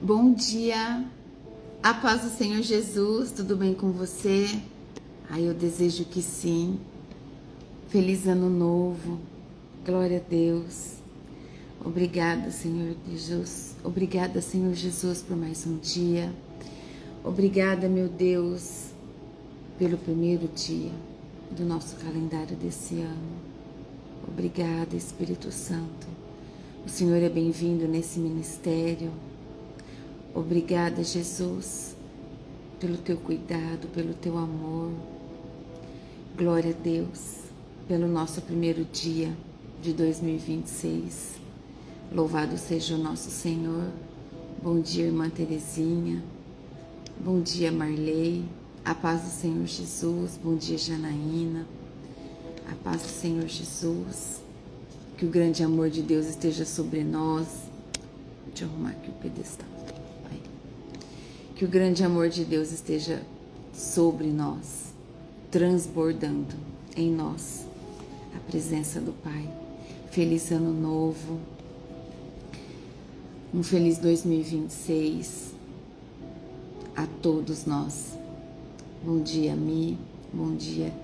Bom dia, a paz do Senhor Jesus, tudo bem com você? Eu desejo que sim. Feliz ano novo, glória a Deus. Obrigada, Senhor Jesus. Obrigada, Senhor Jesus, por mais um dia. Obrigada, meu Deus, pelo primeiro dia do nosso calendário desse ano. Obrigada, Espírito Santo. O Senhor é bem-vindo nesse ministério. Obrigada, Jesus, pelo teu cuidado, pelo teu amor. Glória a Deus, pelo nosso primeiro dia de 2026. Louvado seja o nosso Senhor. Bom dia, irmã Terezinha. Bom dia, Marley. A paz do Senhor Jesus. Bom dia, Janaína. A paz do Senhor Jesus. Que o grande amor de Deus esteja sobre nós. Deixa eu arrumar aqui o pedestal. Que o grande amor de Deus esteja sobre nós, transbordando em nós a presença do Pai. Feliz ano novo, um feliz 2026 a todos nós. Bom dia, Mi, bom dia,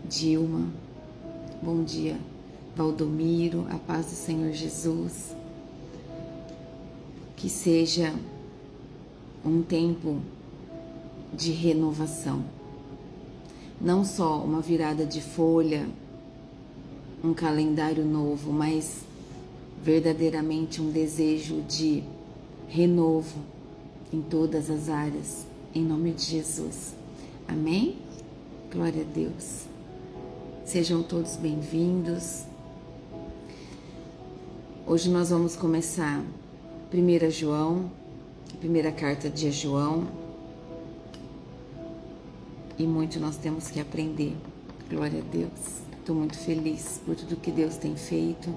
Dilma, bom dia, Valdomiro, a paz do Senhor Jesus. Que seja um tempo de renovação, não só uma virada de folha, um calendário novo, mas verdadeiramente um desejo de renovo em todas as áreas, em nome de Jesus. Amém? Glória a Deus. Sejam todos bem-vindos. Hoje nós vamos começar 1 João, primeira carta de João, e muito nós temos que aprender. Glória a Deus. Estou muito feliz por tudo que Deus tem feito.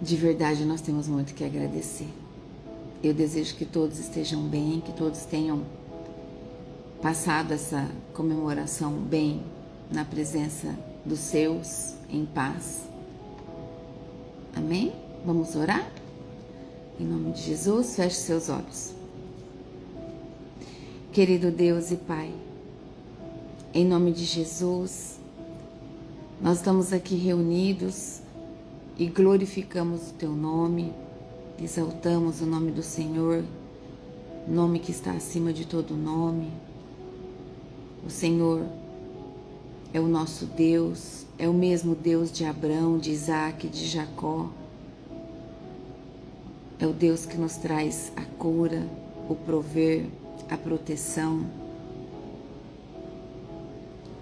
De verdade, nós temos muito que agradecer. Eu desejo que todos estejam bem, que todos tenham passado essa comemoração bem, na presença dos seus, em paz. Amém? Vamos orar? Em nome de Jesus, feche seus olhos. Querido Deus e Pai, em nome de Jesus, nós estamos aqui reunidos e glorificamos o Teu nome, exaltamos o nome do Senhor, nome que está acima de todo nome. O Senhor é o nosso Deus, é o mesmo Deus de Abraão, de Isaac, de Jacó. É o Deus que nos traz a cura, o prover, a proteção.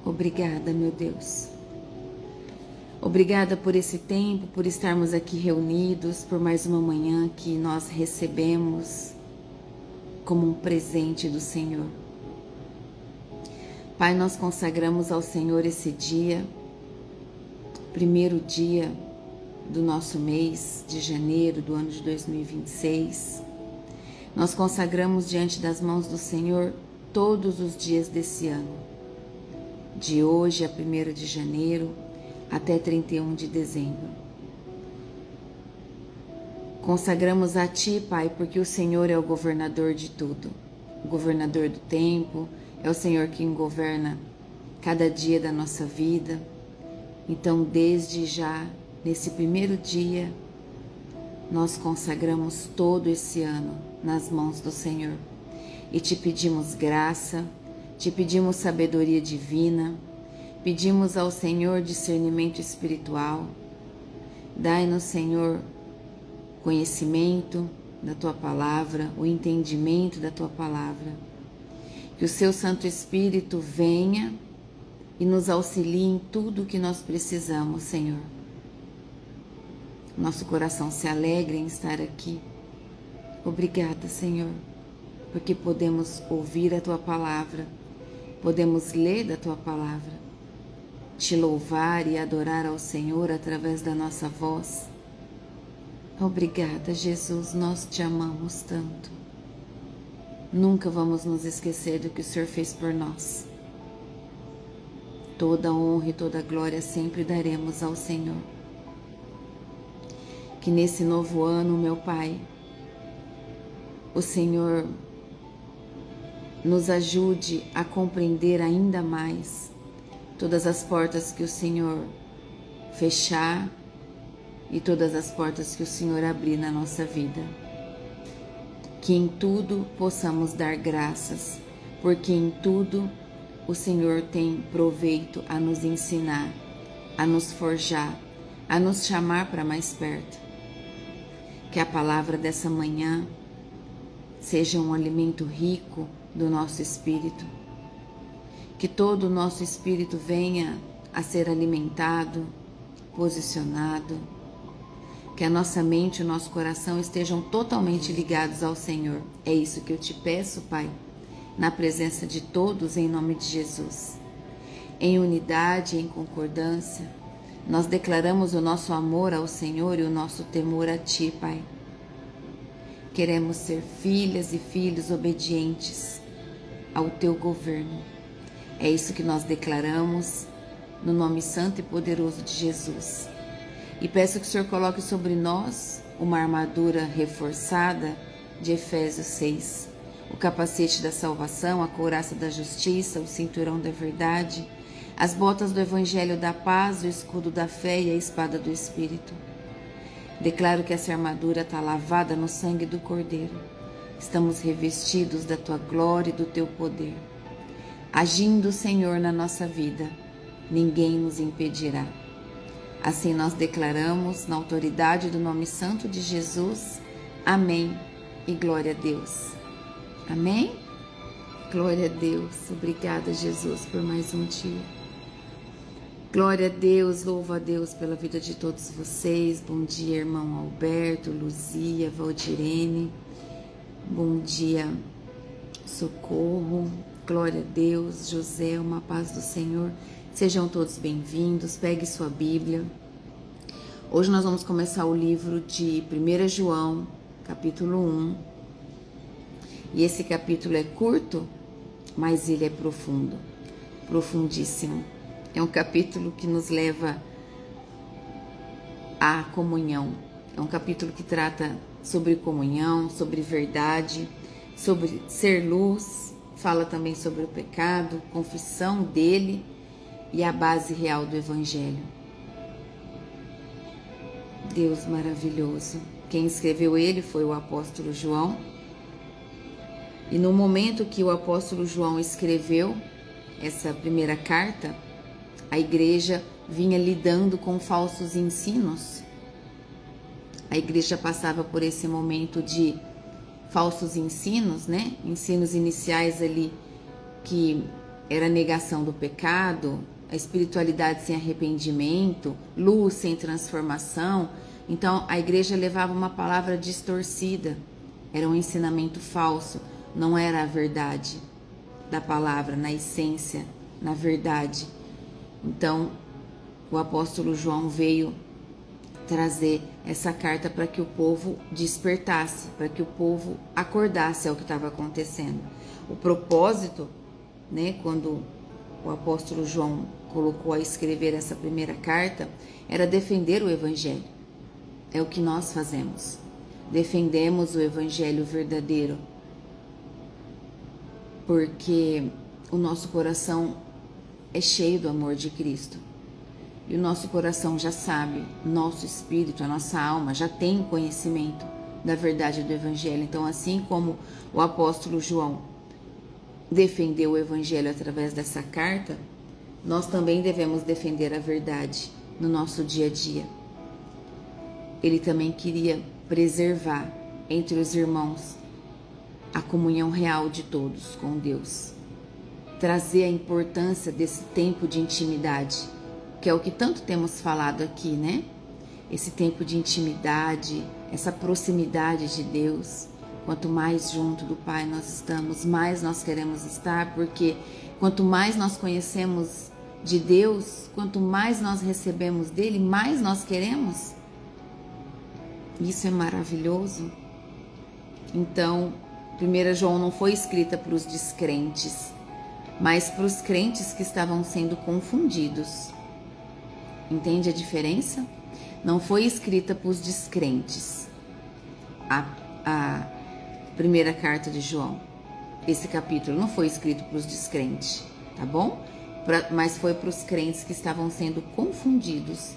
Obrigada, meu Deus. Obrigada por esse tempo, por estarmos aqui reunidos, por mais uma manhã que nós recebemos como um presente do Senhor. Pai, nós consagramos ao Senhor esse dia, primeiro dia do nosso mês de janeiro do ano de 2026. Nós consagramos diante das mãos do Senhor todos os dias desse ano, de hoje a 1º de janeiro até 31 de dezembro. Consagramos a Ti, Pai, porque o Senhor é o governador de tudo, o governador do tempo, é o Senhor quem governa cada dia da nossa vida. Então, desde já, nesse primeiro dia, nós consagramos todo esse ano nas mãos do Senhor e Te pedimos graça, Te pedimos sabedoria divina, pedimos ao Senhor discernimento espiritual. Dai-nos, Senhor, conhecimento da Tua Palavra, o entendimento da Tua Palavra. Que o Seu Santo Espírito venha e nos auxilie em tudo o que nós precisamos, Senhor. Nosso coração se alegra em estar aqui. Obrigada, Senhor, porque podemos ouvir a Tua Palavra, podemos ler da Tua Palavra, Te louvar e adorar ao Senhor através da nossa voz. Obrigada, Jesus, nós Te amamos tanto. Nunca vamos nos esquecer do que o Senhor fez por nós. Toda honra e toda glória sempre daremos ao Senhor. Que nesse novo ano, meu Pai, o Senhor nos ajude a compreender ainda mais todas as portas que o Senhor fechar e todas as portas que o Senhor abrir na nossa vida. Que em tudo possamos dar graças, porque em tudo o Senhor tem proveito a nos ensinar, a nos forjar, a nos chamar para mais perto. Que a palavra dessa manhã seja um alimento rico do nosso espírito. Que todo o nosso espírito venha a ser alimentado, posicionado. Que a nossa mente e o nosso coração estejam totalmente ligados ao Senhor. É isso que eu te peço, Pai, na presença de todos, em nome de Jesus. Em unidade, em concordância, nós declaramos o nosso amor ao Senhor e o nosso temor a Ti, Pai. Queremos ser filhas e filhos obedientes ao Teu governo. É isso que nós declaramos no nome santo e poderoso de Jesus. E peço que o Senhor coloque sobre nós uma armadura reforçada de Efésios 6. O capacete da salvação, a couraça da justiça, o cinturão da verdade, as botas do evangelho da paz, o escudo da fé e a espada do Espírito. Declaro que essa armadura está lavada no sangue do Cordeiro. Estamos revestidos da Tua glória e do Teu poder. Agindo, Senhor, na nossa vida, ninguém nos impedirá. Assim nós declaramos, na autoridade do nome santo de Jesus, amém e glória a Deus. Amém? Glória a Deus. Obrigada, Jesus, por mais um dia. Glória a Deus, louvo a Deus pela vida de todos vocês. Bom dia, irmão Alberto, Luzia, Valdirene. Bom dia, Socorro. Glória a Deus, José, uma paz do Senhor. Sejam todos bem-vindos, pegue sua Bíblia. Hoje nós vamos começar o livro de 1 João, capítulo 1. E esse capítulo é curto, mas ele é profundo, profundíssimo. É um capítulo que nos leva à comunhão. É um capítulo que trata sobre comunhão, sobre verdade, sobre ser luz. Fala também sobre o pecado, confissão dele e a base real do Evangelho. Deus maravilhoso. Quem escreveu ele foi o apóstolo João. E no momento que o apóstolo João escreveu essa primeira carta, a igreja vinha lidando com falsos ensinos. A igreja passava por esse momento de falsos ensinos, né? Ensinos iniciais ali que era a negação do pecado, a espiritualidade sem arrependimento, luz sem transformação. Então a igreja levava uma palavra distorcida, era um ensinamento falso, não era a verdade da palavra, na essência, na verdade. Então o apóstolo João veio trazer essa carta para que o povo despertasse, para que o povo acordasse ao que estava acontecendo. O propósito, né, quando o apóstolo João colocou a escrever essa primeira carta, era defender o Evangelho. É o que nós fazemos. Defendemos o Evangelho verdadeiro, porque o nosso coração é cheio do amor de Cristo. E o nosso coração já sabe, nosso espírito, a nossa alma já tem conhecimento da verdade do Evangelho. Então, assim como o apóstolo João defendeu o Evangelho através dessa carta, nós também devemos defender a verdade no nosso dia a dia. Ele também queria preservar entre os irmãos a comunhão real de todos com Deus. Trazer a importância desse tempo de intimidade, que é o que tanto temos falado aqui, né? Esse tempo de intimidade, essa proximidade de Deus. Quanto mais junto do Pai nós estamos, mais nós queremos estar, porque quanto mais nós conhecemos de Deus, quanto mais nós recebemos dele, mais nós queremos. Isso é maravilhoso. Então, 1 João não foi escrita para os descrentes, mas para os crentes que estavam sendo confundidos. Entende a diferença? Não foi escrita para os descrentes. primeira carta de João. Esse capítulo não foi escrito para os descrentes, tá bom? Mas foi para os crentes que estavam sendo confundidos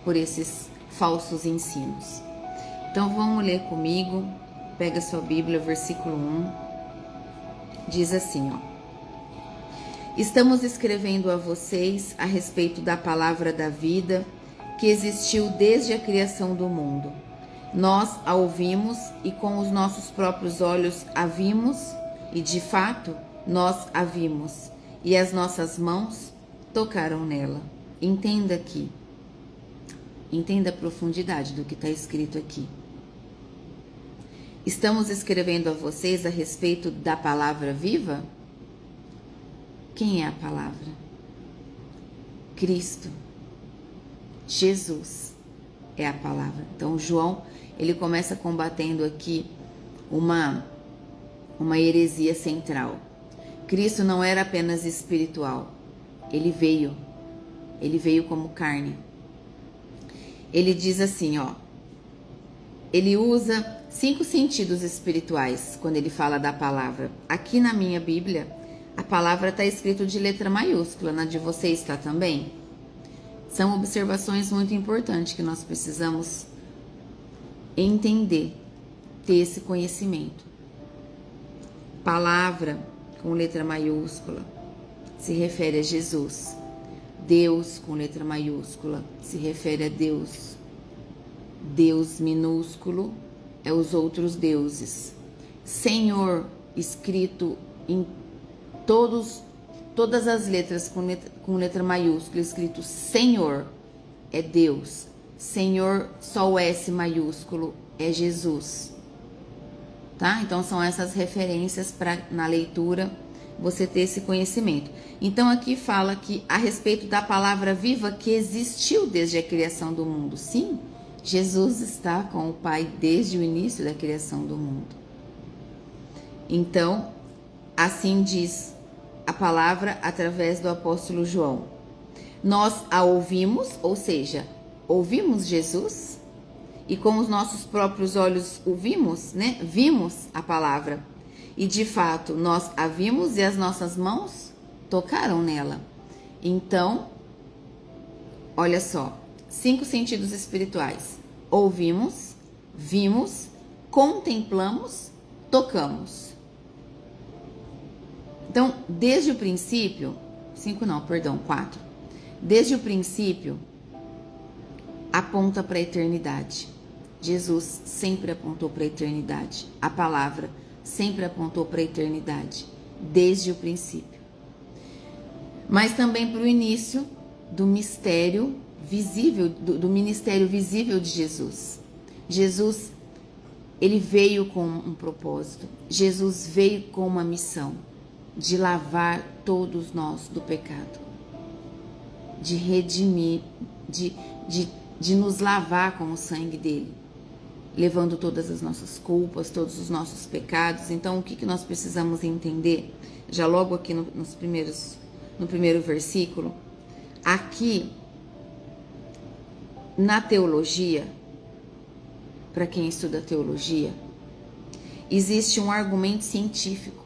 por esses falsos ensinos. Então vamos ler comigo. Pega sua Bíblia, versículo 1. Diz assim, ó. Estamos escrevendo a vocês a respeito da palavra da vida que existiu desde a criação do mundo. Nós a ouvimos e com os nossos próprios olhos a vimos, e de fato nós a vimos, e as nossas mãos tocaram nela. Entenda aqui. Entenda a profundidade do que está escrito aqui. Estamos escrevendo a vocês a respeito da palavra viva? Quem é a palavra? Cristo. Jesus é a palavra. Então João, ele começa combatendo aqui uma heresia central. Cristo não era apenas espiritual. Ele veio como carne. Ele diz assim, ó. Ele usa 5 sentidos espirituais quando ele fala da palavra. Aqui na minha Bíblia, a palavra está escrito de letra maiúscula, na de vocês está também? São observações muito importantes que nós precisamos entender, ter esse conhecimento. Palavra com letra maiúscula se refere a Jesus. Deus com letra maiúscula se refere a Deus. Deus minúsculo é os outros deuses. Senhor, escrito em todas as letras com letra maiúscula, escrito Senhor, é Deus. Senhor, só o S maiúsculo, é Jesus. Tá? Então são essas referências para na leitura você ter esse conhecimento. Então aqui fala que a respeito da palavra viva que existiu desde a criação do mundo. Sim, Jesus está com o Pai desde o início da criação do mundo. Então, assim diz a palavra através do apóstolo João. Nós a ouvimos, ou seja, ouvimos Jesus e com os nossos próprios olhos o vimos, né? Vimos a palavra. E de fato, nós a vimos e as nossas mãos tocaram nela. Então, olha só, 5 sentidos espirituais. Ouvimos, vimos, contemplamos, tocamos. Então, desde o princípio, 4. Desde o princípio, aponta para a eternidade. Jesus sempre apontou para a eternidade. A palavra sempre apontou para a eternidade, desde o princípio. Mas também para o início do mistério visível, do ministério visível de Jesus. Jesus, ele veio com um propósito. Jesus veio com uma missão de lavar todos nós do pecado, de redimir, de nos lavar com o sangue dele, levando todas as nossas culpas, todos os nossos pecados. Então, o que nós precisamos entender? Já logo aqui no primeiro versículo, aqui na teologia, para quem estuda teologia, existe um argumento científico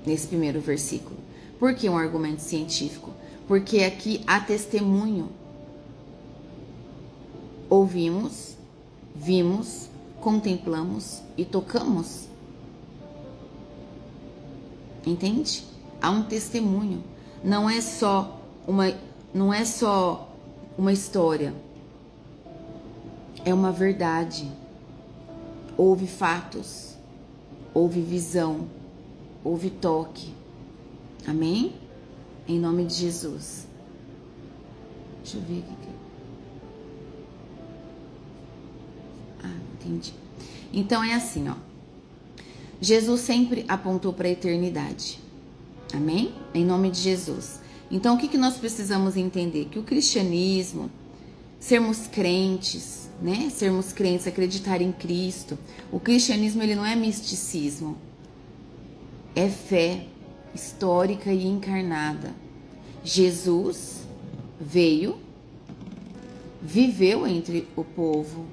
nesse primeiro versículo. Por que um argumento científico? Porque aqui há testemunho. Ouvimos, vimos, contemplamos e tocamos. Entende? Há um testemunho. Não é só uma história. É uma verdade. Houve fatos, houve visão, houve toque. Amém? Em nome de Jesus. Deixa eu ver aqui. Entendi. Então é assim, ó. Jesus sempre apontou para a eternidade. Amém? Em nome de Jesus. Então o que nós precisamos entender? Que o cristianismo, sermos crentes, né? Sermos crentes, acreditar em Cristo. O cristianismo, ele não é misticismo. É fé histórica e encarnada. Jesus veio, viveu entre o povo.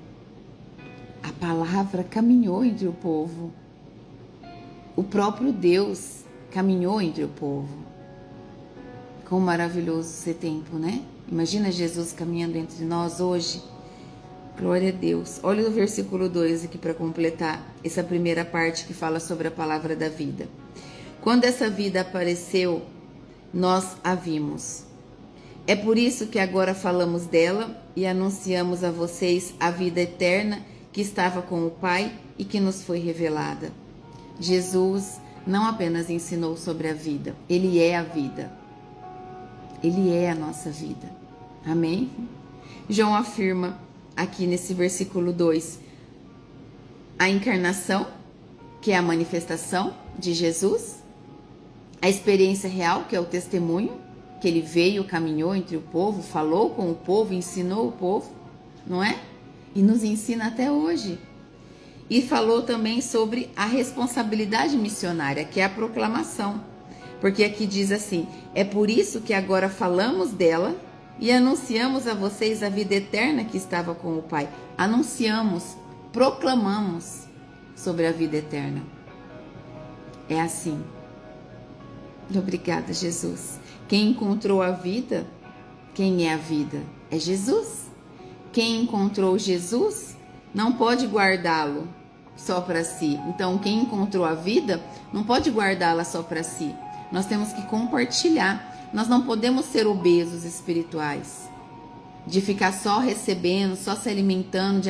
A palavra caminhou entre o povo. O próprio Deus caminhou entre o povo. Quão maravilhoso esse tempo, né? Imagina Jesus caminhando entre nós hoje. Glória a Deus. Olha o versículo 2 aqui para completar essa primeira parte que fala sobre a palavra da vida. Quando essa vida apareceu, nós a vimos. É por isso que agora falamos dela e anunciamos a vocês a vida eterna que estava com o Pai e que nos foi revelada. Jesus não apenas ensinou sobre a vida, Ele é a vida. Ele é a nossa vida. Amém? João afirma aqui nesse versículo 2 a encarnação, que é a manifestação de Jesus, a experiência real, que é o testemunho, que ele veio, caminhou entre o povo, falou com o povo, ensinou o povo, não é? E nos ensina até hoje. E falou também sobre a responsabilidade missionária, que é a proclamação. Porque aqui diz assim: é por isso que agora falamos dela e anunciamos a vocês a vida eterna que estava com o Pai. Anunciamos, proclamamos sobre a vida eterna. É assim. Obrigada, Jesus. Quem encontrou a vida, quem é a vida? É Jesus. Quem encontrou Jesus não pode guardá-lo só para si. Então, quem encontrou a vida não pode guardá-la só para si. Nós temos que compartilhar. Nós não podemos ser obesos espirituais, de ficar só recebendo, só se alimentando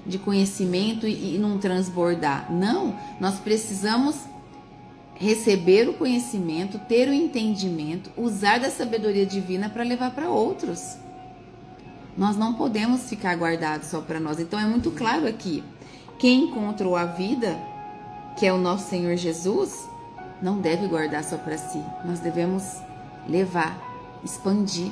de conhecimento e não transbordar. Não, nós precisamos receber o conhecimento, ter o entendimento, usar da sabedoria divina para levar para outros. Nós não podemos ficar guardados só para nós. Então é muito claro aqui, quem encontrou a vida, que é o nosso Senhor Jesus, não deve guardar só para si. Nós devemos levar, expandir.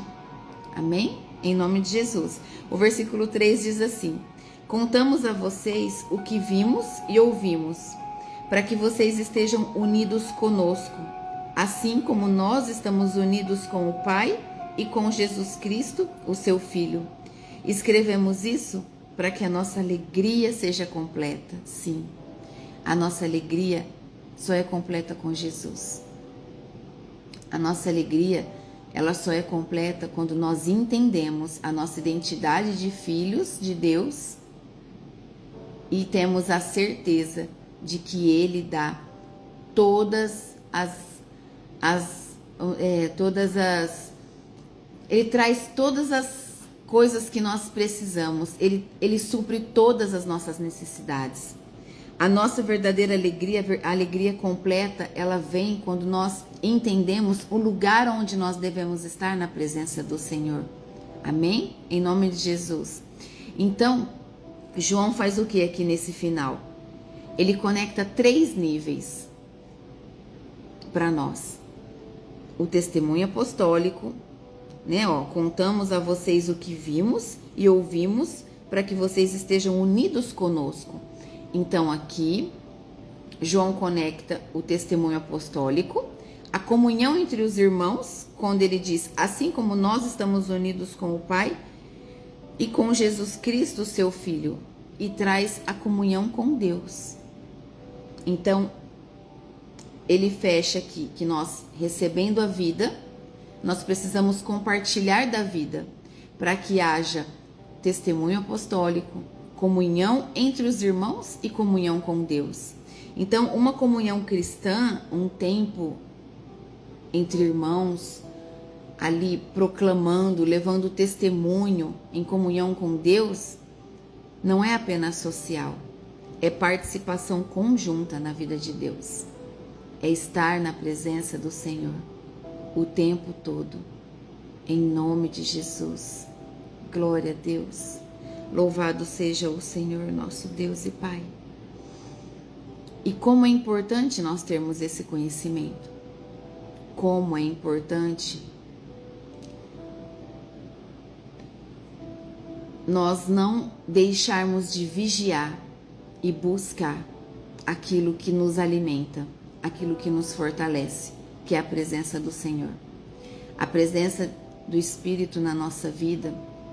Amém? Em nome de Jesus. O versículo 3 diz assim: contamos a vocês o que vimos e ouvimos, para que vocês estejam unidos conosco, assim como nós estamos unidos com o Pai e com Jesus Cristo, o seu Filho. Escrevemos isso para que a nossa alegria seja completa. Sim, a nossa alegria só é completa com Jesus. A nossa alegria, ela só é completa quando nós entendemos a nossa identidade de filhos de Deus e temos a certeza de que Ele dá Ele traz todas as coisas que nós precisamos. Ele supre todas as nossas necessidades. A nossa verdadeira alegria, a alegria completa, ela vem quando nós entendemos o lugar onde nós devemos estar na presença do Senhor. Amém? Em nome de Jesus. Então, João faz o que aqui nesse final? Ele conecta 3 níveis para nós. O testemunho apostólico, né? Contamos a vocês o que vimos e ouvimos para que vocês estejam unidos conosco. Então aqui, João conecta o testemunho apostólico, a comunhão entre os irmãos, quando ele diz, assim como nós estamos unidos com o Pai e com Jesus Cristo, seu Filho, e traz a comunhão com Deus. Então, ele fecha aqui que nós, recebendo a vida, nós precisamos compartilhar da vida para que haja testemunho apostólico, comunhão entre os irmãos e comunhão com Deus. Então, uma comunhão cristã, um tempo entre irmãos, ali proclamando, levando testemunho em comunhão com Deus, não é apenas social, é participação conjunta na vida de Deus. É estar na presença do Senhor o tempo todo, em nome de Jesus. Glória a Deus. Louvado seja o Senhor, nosso Deus e Pai. E como é importante nós termos esse conhecimento. Como é importante nós não deixarmos de vigiar e buscar aquilo que nos alimenta, aquilo que nos fortalece, que é a presença do Senhor. A presença do Espírito na nossa vida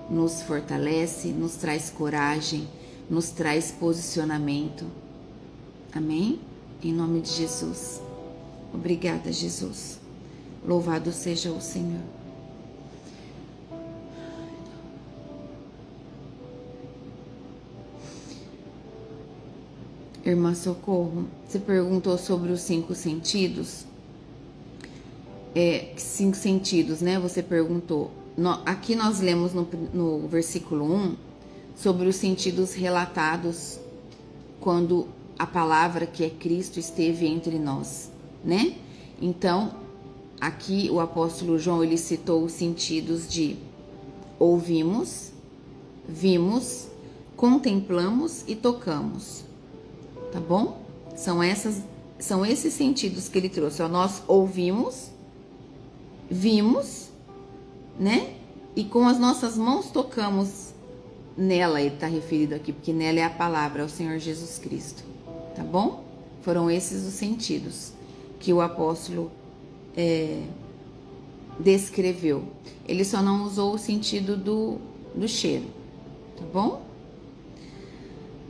nos fortalece, nos traz coragem, nos traz posicionamento. Amém? Em nome de Jesus. Obrigada, Jesus. Louvado seja o Senhor. Irmã Socorro, você perguntou sobre os 5 sentidos. 5 sentidos, né? Você perguntou. Aqui nós lemos no versículo 1 sobre os sentidos relatados quando a palavra que é Cristo esteve entre nós, né? Então, aqui o apóstolo João, ele citou os sentidos de ouvimos, vimos, contemplamos e tocamos. Tá bom? São esses sentidos que ele trouxe. Ó, nós ouvimos, vimos, né? E com as nossas mãos tocamos nela, ele está referido aqui, porque nela é a palavra, é o Senhor Jesus Cristo. Tá bom? Foram esses os sentidos que o apóstolo descreveu. Ele só não usou o sentido do cheiro. Tá bom?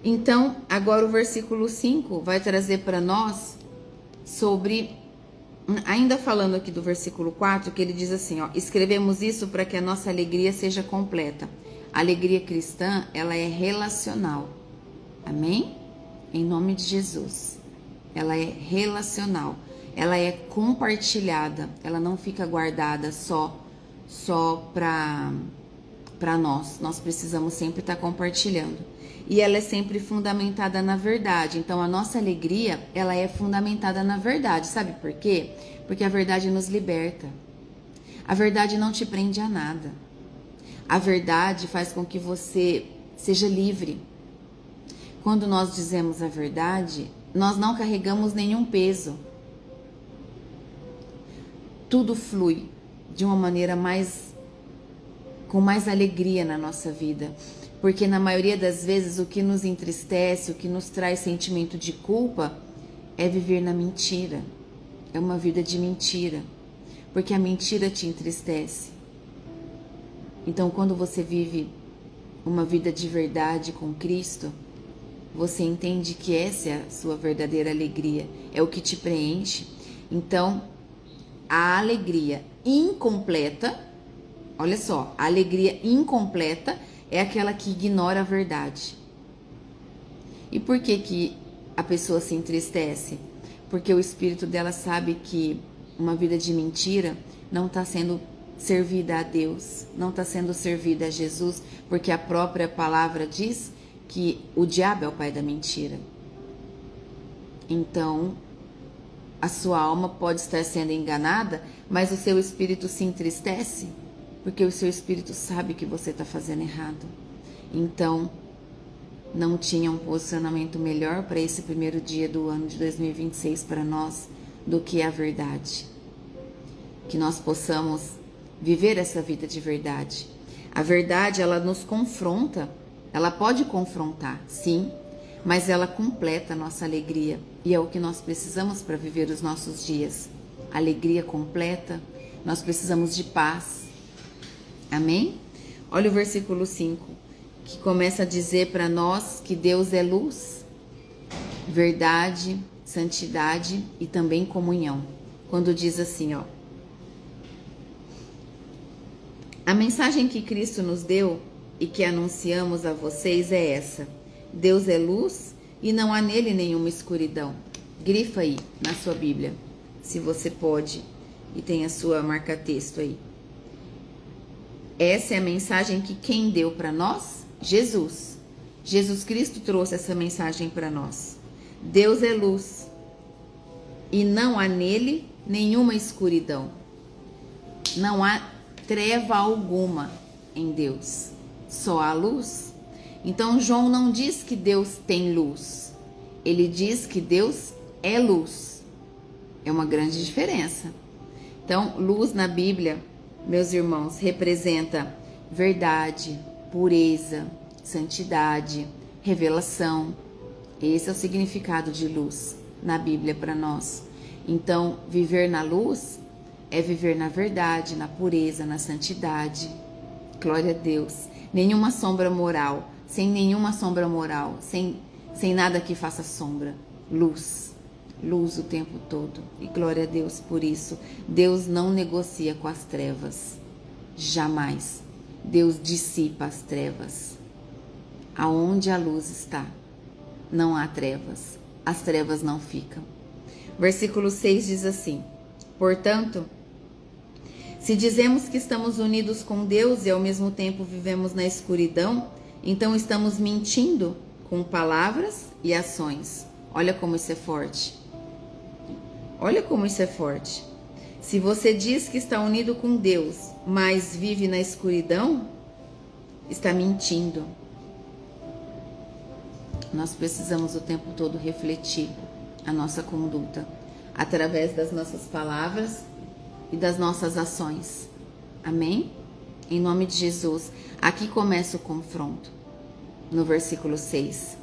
Então, agora o versículo 5 vai trazer para nós sobre, ainda falando aqui do versículo 4, que ele diz assim, ó, escrevemos isso para que a nossa alegria seja completa. A alegria cristã, ela é relacional. Amém? Em nome de Jesus. Ela é relacional. Ela é compartilhada. Ela não fica guardada só para nós. Nós precisamos sempre estar compartilhando. E ela é sempre fundamentada na verdade. Então, a nossa alegria, ela é fundamentada na verdade. Sabe por quê? Porque a verdade nos liberta. A verdade não te prende a nada. A verdade faz com que você seja livre. Quando nós dizemos a verdade, nós não carregamos nenhum peso. Tudo flui de uma maneira com mais alegria na nossa vida. Porque na maioria das vezes o que nos entristece, o que nos traz sentimento de culpa é viver na mentira. É uma vida de mentira. Porque a mentira te entristece. Então, quando você vive uma vida de verdade com Cristo, você entende que essa é a sua verdadeira alegria. É o que te preenche. Então, a alegria incompleta, olha só, a alegria incompleta é aquela que ignora a verdade. E por que a pessoa se entristece? Porque o espírito dela sabe que uma vida de mentira não está sendo servida a Deus, não está sendo servida a Jesus, porque a própria palavra diz que o diabo é o pai da mentira. Então, a sua alma pode estar sendo enganada, mas o seu espírito se entristece, porque o seu espírito sabe que você está fazendo errado. Então, não tinha um posicionamento melhor para esse primeiro dia do ano de 2026 para nós do que a verdade. Que nós possamos viver essa vida de verdade. A verdade, ela nos confronta, ela pode confrontar, sim, mas ela completa a nossa alegria. E é o que nós precisamos para viver os nossos dias. Alegria completa, nós precisamos de paz. Amém? Olha o versículo 5, que começa a dizer para nós que Deus é luz, verdade, santidade e também comunhão. Quando diz assim, ó, a mensagem que Cristo nos deu e que anunciamos a vocês é essa: Deus é luz e não há nele nenhuma escuridão. Grifa aí na sua Bíblia, se você pode, e tem a sua marca-texto aí. Essa é a mensagem que quem deu para nós? Jesus. Jesus Cristo trouxe essa mensagem para nós. Deus é luz e não há nele nenhuma escuridão. Não há treva alguma em Deus, só há luz. Então João não diz que Deus tem luz, ele diz que Deus é luz. É uma grande diferença. Então, luz na Bíblia, meus irmãos, representa verdade, pureza, santidade, revelação. Esse é o significado de luz na Bíblia para nós. Então, viver na luz é viver na verdade, na pureza, na santidade. Glória a Deus. Nenhuma sombra moral, sem nenhuma sombra moral, sem nada que faça sombra. Luz. luz o tempo todo. E glória a Deus por isso. Deus não negocia com as trevas. Jamais. Deus dissipa as trevas. Aonde a luz está, não há trevas. As trevas não ficam. Versículo 6 diz assim: portanto, se dizemos que estamos unidos com Deus e ao mesmo tempo vivemos na escuridão, então estamos mentindo com palavras e ações. Olha como isso é forte. Olha como isso é forte. Se você diz que está unido com Deus, mas vive na escuridão, está mentindo. Nós precisamos o tempo todo refletir a nossa conduta através das nossas palavras e das nossas ações. Amém? Em nome de Jesus. Aqui começa o confronto. No versículo 6.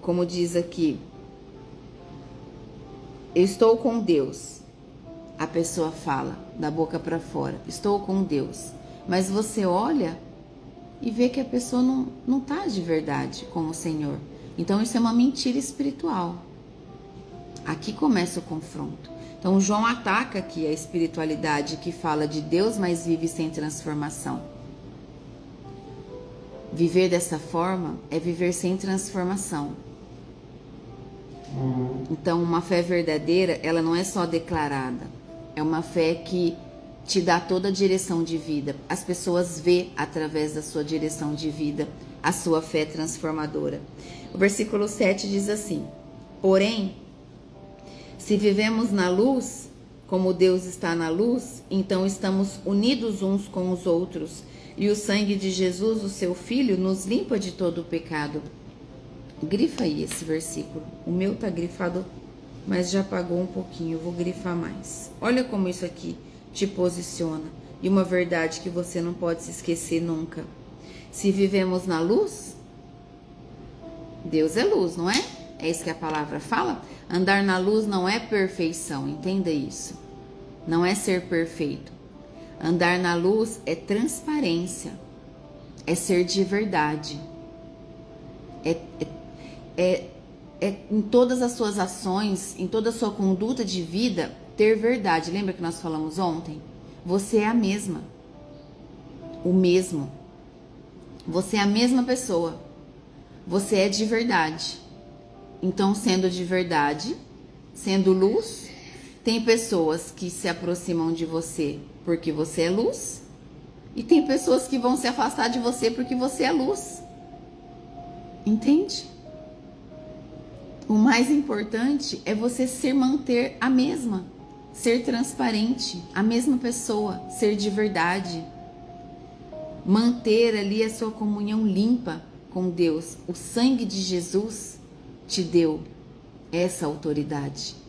Como diz aqui, eu estou com Deus. A pessoa fala da boca para fora, estou com Deus. Mas você olha e vê que a pessoa não está de verdade com o Senhor. Então isso é uma mentira espiritual. Aqui começa o confronto. Então João ataca aqui a espiritualidade que fala de Deus, mas vive sem transformação. Viver dessa forma é viver sem transformação. Então uma fé verdadeira, ela não é só declarada. É uma fé que te dá toda a direção de vida. As pessoas vê através da sua direção de vida a sua fé transformadora. O versículo 7 diz assim: porém, se vivemos na luz, como Deus está na luz, então estamos unidos uns com os outros, e o sangue de Jesus, o seu Filho, nos limpa de todo o pecado. Grifa aí esse versículo. O meu tá grifado, mas já apagou um pouquinho. Eu vou grifar mais. Olha como isso aqui te posiciona. E uma verdade que você não pode se esquecer nunca. Se vivemos na luz, Deus é luz, não é? É isso que a palavra fala? Andar na luz não é perfeição, entenda isso. Não é ser perfeito. Andar na luz é transparência. É ser de verdade. É em todas as suas ações, em toda a sua conduta de vida, ter verdade. Lembra que nós falamos ontem? Você é a mesma. O mesmo. Você é a mesma pessoa. Você é de verdade. Então, sendo de verdade, sendo luz, tem pessoas que se aproximam de você porque você é luz, e tem pessoas que vão se afastar de você porque você é luz. Entende? O mais importante é você se manter a mesma, ser transparente, a mesma pessoa, ser de verdade, manter ali a sua comunhão limpa com Deus. O sangue de Jesus te deu essa autoridade.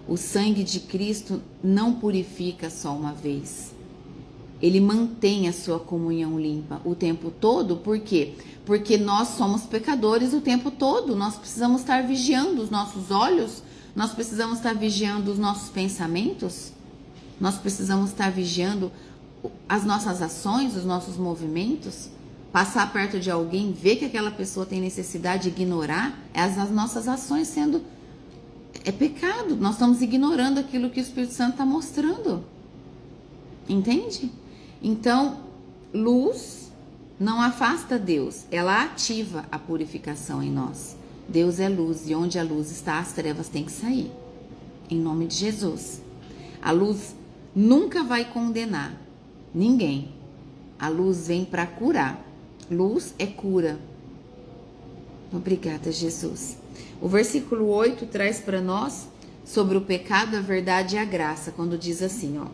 O sangue de Cristo não purifica só uma vez. Ele mantém a sua comunhão limpa o tempo todo. Por quê? Porque nós somos pecadores o tempo todo. Nós precisamos estar vigiando os nossos olhos. Nós precisamos estar vigiando os nossos pensamentos. Nós precisamos estar vigiando as nossas ações, os nossos movimentos. Passar perto de alguém, ver que aquela pessoa tem necessidade de ignorar as nossas ações sendo... É pecado. Nós estamos ignorando aquilo que o Espírito Santo está mostrando. Entende? Então, luz não afasta Deus, ela ativa a purificação em nós. Deus é luz, e onde a luz está, as trevas têm que sair. Em nome de Jesus. A luz nunca vai condenar ninguém. A luz vem para curar. Luz é cura. Obrigada, Jesus. O versículo 8 traz para nós sobre o pecado, a verdade e a graça, quando diz assim, ó: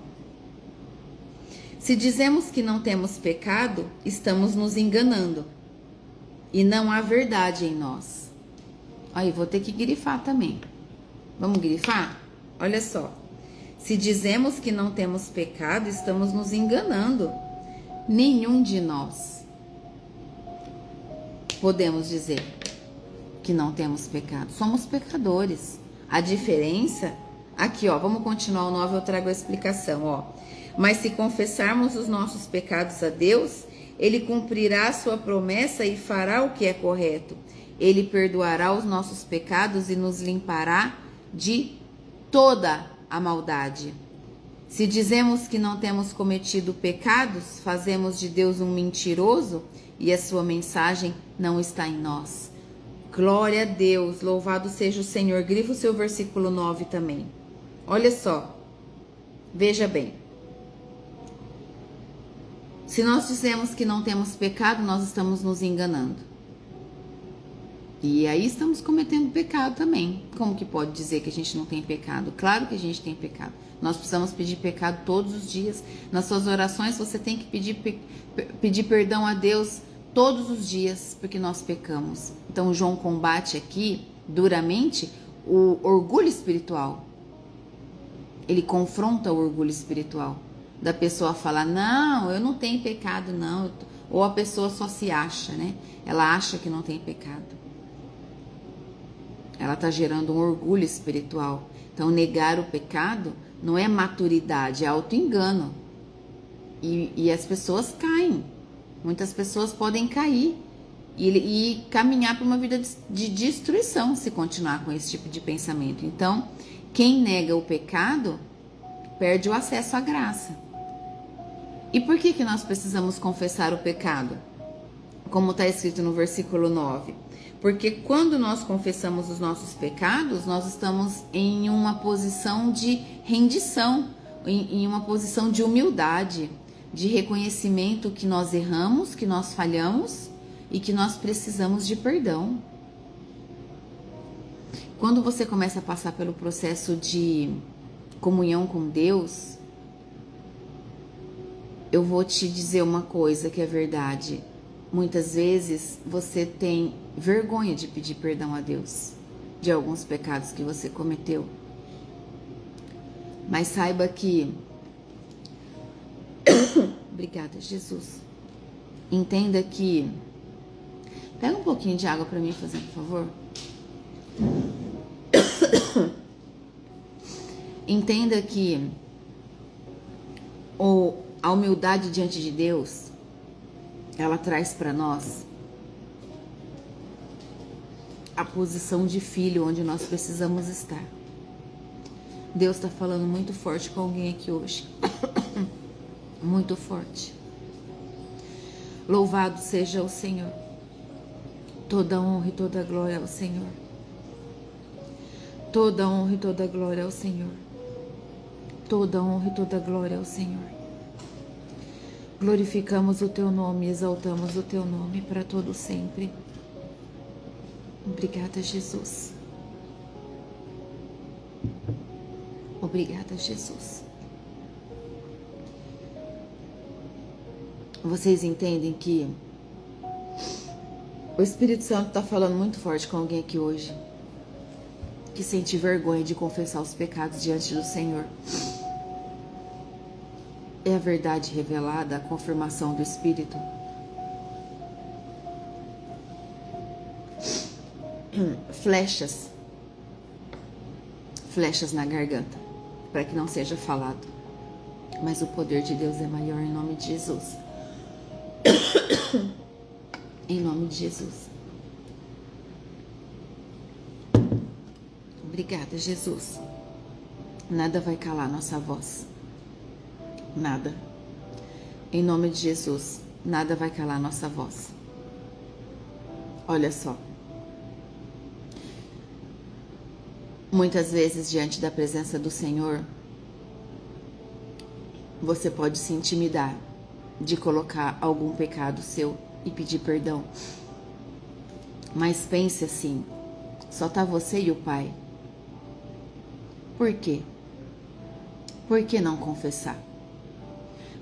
se dizemos que não temos pecado, estamos nos enganando e não há verdade em nós. Aí, vou ter que grifar também. Vamos grifar? Olha só. Se dizemos que não temos pecado, estamos nos enganando. Nenhum de nós podemos dizer que não temos pecado. Somos pecadores. A diferença... Aqui, ó, vamos continuar o 9, eu trago a explicação, ó. Mas se confessarmos os nossos pecados a Deus, Ele cumprirá a sua promessa e fará o que é correto. Ele perdoará os nossos pecados e nos limpará de toda a maldade. Se dizemos que não temos cometido pecados, fazemos de Deus um mentiroso e a sua mensagem não está em nós. Glória a Deus, louvado seja o Senhor. Grifa o seu versículo 9 também. Olha só, veja bem. Se nós dizemos que não temos pecado, nós estamos nos enganando. E aí estamos cometendo pecado também. Como que pode dizer que a gente não tem pecado? Claro que a gente tem pecado. Nós precisamos pedir pecado todos os dias. Nas suas orações você tem que pedir perdão a Deus todos os dias, porque nós pecamos. Então João combate aqui duramente o orgulho espiritual. Ele confronta o orgulho espiritual da pessoa falar, não, eu não tenho pecado não, ou a pessoa só se acha, né? Ela acha que não tem pecado. Ela está gerando um orgulho espiritual. Então negar o pecado não é maturidade, é auto-engano. E as pessoas caem. Muitas pessoas podem cair e caminhar para uma vida de destruição se continuar com esse tipo de pensamento. Então, quem nega o pecado perde o acesso à graça. E por que nós precisamos confessar o pecado? Como está escrito no versículo 9. Porque quando nós confessamos os nossos pecados, nós estamos em uma posição de rendição, em uma posição de humildade, de reconhecimento que nós erramos, que nós falhamos e que nós precisamos de perdão. Quando você começa a passar pelo processo de comunhão com Deus, eu vou te dizer uma coisa que é verdade. Muitas vezes você tem vergonha de pedir perdão a Deus de alguns pecados que você cometeu. Mas saiba que... Obrigada, Jesus. Entenda que... Pega um pouquinho de água para mim, fazendo favor. Entenda que a humildade diante de Deus, ela traz para nós a posição de filho onde nós precisamos estar. Deus está falando muito forte com alguém aqui hoje. Muito forte. Louvado seja o Senhor. Toda honra e toda glória ao Senhor. Toda honra e toda glória ao Senhor. Toda honra e toda glória ao Senhor. Glorificamos o Teu nome, exaltamos o Teu nome para todo sempre. Obrigada, Jesus. Obrigada, Jesus. Vocês entendem que o Espírito Santo está falando muito forte com alguém aqui hoje, que sente vergonha de confessar os pecados diante do Senhor. É a verdade revelada, a confirmação do Espírito. Flechas na garganta, para que não seja falado. Mas o poder de Deus é maior, em nome de Jesus. Em nome de Jesus. Obrigada, Jesus. Nada vai calar nossa voz. Nada. Em nome de Jesus, nada vai calar nossa voz. Olha só. Muitas vezes, diante da presença do Senhor, você pode se intimidar de colocar algum pecado seu e pedir perdão. Mas pense assim, só tá você e o Pai. Por quê? Por que não confessar?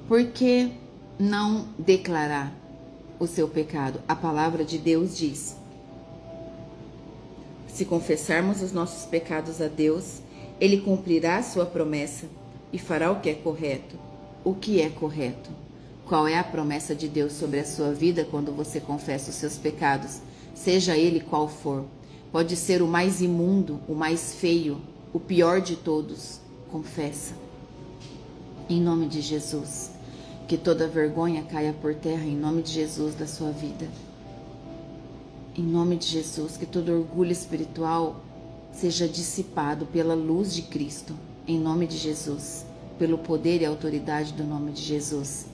Por que não declarar o seu pecado? A palavra de Deus diz: se confessarmos os nossos pecados a Deus, Ele cumprirá a sua promessa e fará o que é correto. O que é correto? Qual é a promessa de Deus sobre a sua vida quando você confessa os seus pecados? Seja ele qual for. Pode ser o mais imundo, o mais feio, o pior de todos. Confessa. Em nome de Jesus. Que toda vergonha caia por terra em nome de Jesus da sua vida. Em nome de Jesus, que todo orgulho espiritual seja dissipado pela luz de Cristo. Em nome de Jesus, pelo poder e autoridade do nome de Jesus.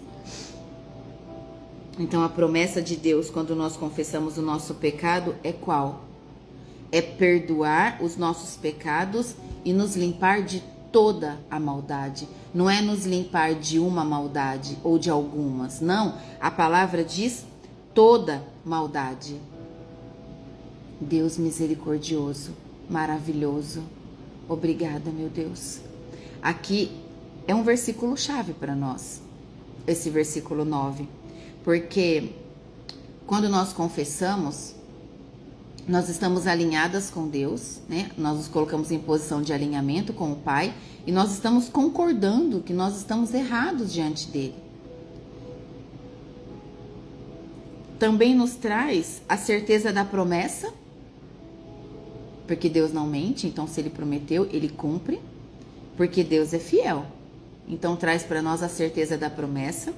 Então a promessa de Deus quando nós confessamos o nosso pecado é qual? É perdoar os nossos pecados e nos limpar de toda a maldade. Não é nos limpar de uma maldade ou de algumas. Não, a palavra diz toda maldade. Deus misericordioso, maravilhoso. Obrigada, meu Deus. Aqui é um versículo chave para nós, esse versículo 9. Porque quando nós confessamos, nós estamos alinhadas com Deus, né? Nós nos colocamos em posição de alinhamento com o Pai e nós estamos concordando que nós estamos errados diante dele. Também nos traz a certeza da promessa, porque Deus não mente, então se ele prometeu, ele cumpre, porque Deus é fiel. Então traz para nós a certeza da promessa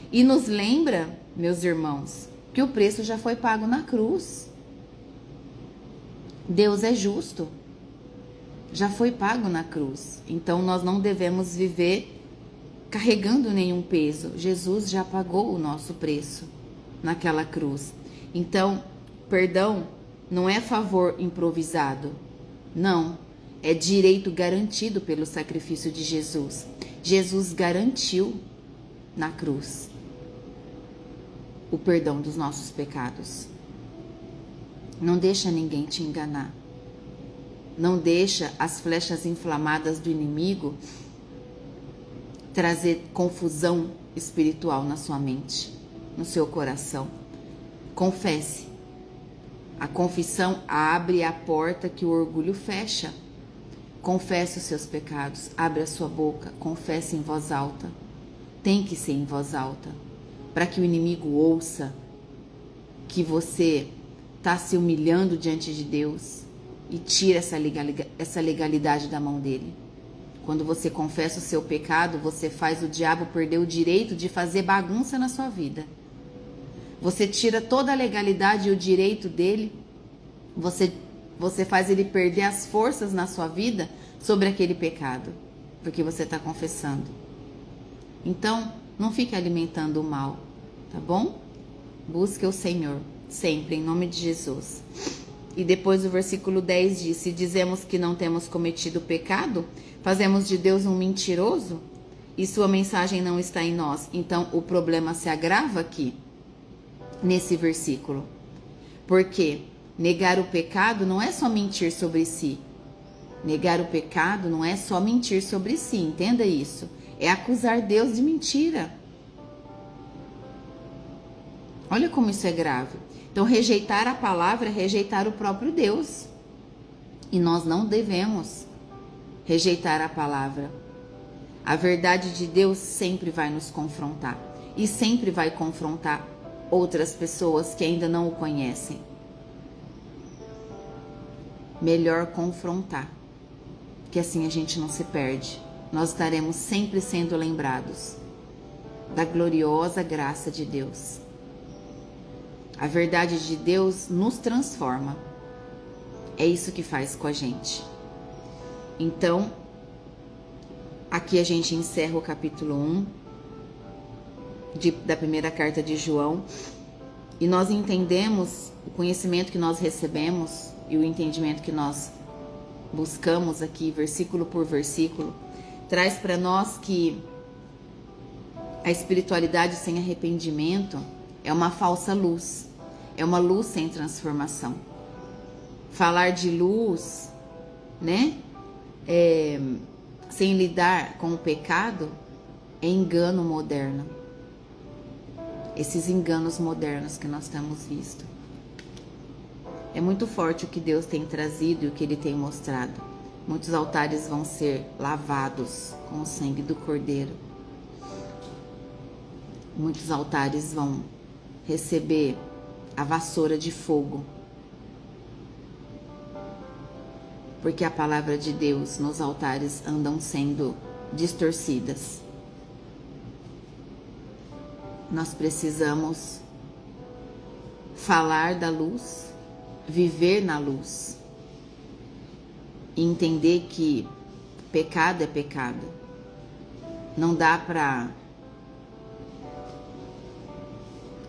e nos lembra, meus irmãos, que o preço já foi pago na cruz. Deus é justo, já foi pago na cruz, então nós não devemos viver carregando nenhum peso. Jesus já pagou o nosso preço naquela cruz. Então, perdão não é favor improvisado, não, é direito garantido pelo sacrifício de Jesus. Jesus garantiu na cruz o perdão dos nossos pecados. Não deixa ninguém te enganar. Não deixa as flechas inflamadas do inimigo trazer confusão espiritual na sua mente, no seu coração. Confesse. A confissão abre a porta que o orgulho fecha. Confesse os seus pecados, abre a sua boca, confesse em voz alta. Tem que ser em voz alta, para que o inimigo ouça que você está se humilhando diante de Deus e tira essa legalidade da mão dele. Quando você confessa o seu pecado, você faz o diabo perder o direito de fazer bagunça na sua vida. Você tira toda a legalidade e o direito dele, você faz ele perder as forças na sua vida sobre aquele pecado, porque você está confessando. Então, não fique alimentando o mal, tá bom? Busque o Senhor, sempre, em nome de Jesus. E depois o versículo 10 diz: se dizemos que não temos cometido pecado, fazemos de Deus um mentiroso e sua mensagem não está em nós. Então, o problema se agrava aqui, nesse versículo. Porque negar o pecado não é só mentir sobre si. Negar o pecado não é só mentir sobre si, entenda isso. É acusar Deus de mentira. Olha como isso é grave. Então, rejeitar a palavra é rejeitar o próprio Deus. E nós não devemos rejeitar a palavra. A verdade de Deus sempre vai nos confrontar. E sempre vai confrontar outras pessoas que ainda não o conhecem. Melhor confrontar, que assim a gente não se perde. Nós estaremos sempre sendo lembrados da gloriosa graça de Deus. A verdade de Deus nos transforma. É isso que faz com a gente. Então, aqui a gente encerra o capítulo 1 da primeira carta de João. E nós entendemos o conhecimento que nós recebemos e o entendimento que nós buscamos aqui, versículo por versículo, traz para nós que a espiritualidade sem arrependimento é uma falsa luz, é uma luz sem transformação. Falar de luz, né, sem lidar com o pecado, é engano moderno. Esses enganos modernos que nós temos visto. É muito forte o que Deus tem trazido e o que Ele tem mostrado. Muitos altares vão ser lavados com o sangue do Cordeiro. Muitos altares vão receber a vassoura de fogo. Porque a palavra de Deus nos altares andam sendo distorcidas. Nós precisamos falar da luz, viver na luz e entender que pecado é pecado. Não dá para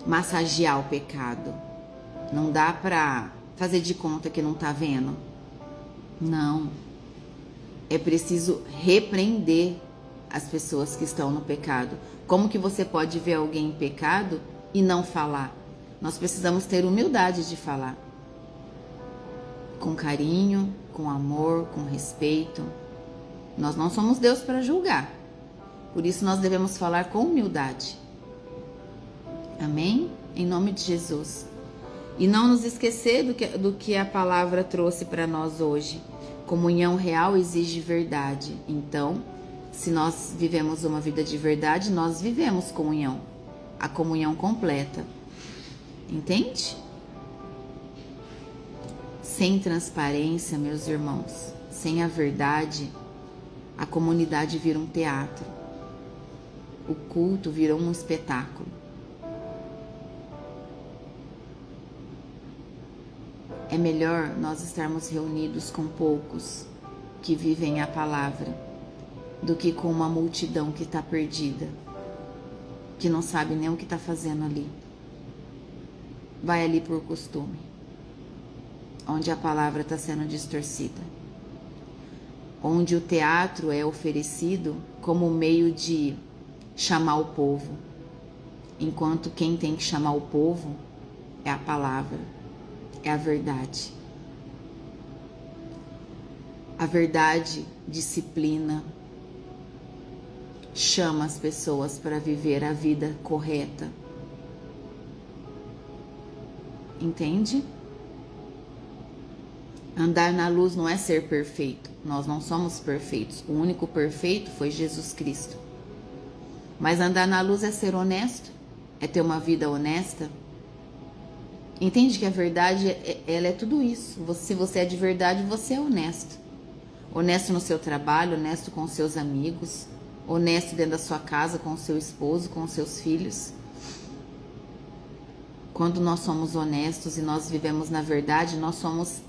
massagear o pecado. Não dá para fazer de conta que não tá vendo. Não. É preciso repreender as pessoas que estão no pecado. Como que você pode ver alguém em pecado e não falar? Nós precisamos ter humildade de falar. Com carinho, com amor, com respeito. Nós não somos Deus para julgar. Por isso nós devemos falar com humildade. Amém? Em nome de Jesus. E não nos esquecer do que a palavra trouxe para nós hoje. Comunhão real exige verdade. Então, se nós vivemos uma vida de verdade, nós vivemos comunhão. A comunhão completa. Entende? Sem transparência, meus irmãos, sem a verdade, a comunidade vira um teatro. O culto vira um espetáculo. É melhor nós estarmos reunidos com poucos que vivem a palavra do que com uma multidão que está perdida, que não sabe nem o que está fazendo ali. Vai ali por costume, onde a palavra está sendo distorcida, onde o teatro é oferecido como meio de chamar o povo, enquanto quem tem que chamar o povo é a palavra. É a verdade. A verdade disciplina, chama as pessoas para viver a vida correta. Entende? Andar na luz não é ser perfeito. Nós não somos perfeitos. O único perfeito foi Jesus Cristo. Mas andar na luz é ser honesto, é ter uma vida honesta. Entende que a verdade, ela é tudo isso. Se você é de verdade, você é honesto. Honesto no seu trabalho, honesto com os seus amigos, honesto dentro da sua casa, com o seu esposo, com os seus filhos. Quando nós somos honestos e nós vivemos na verdade, nós somos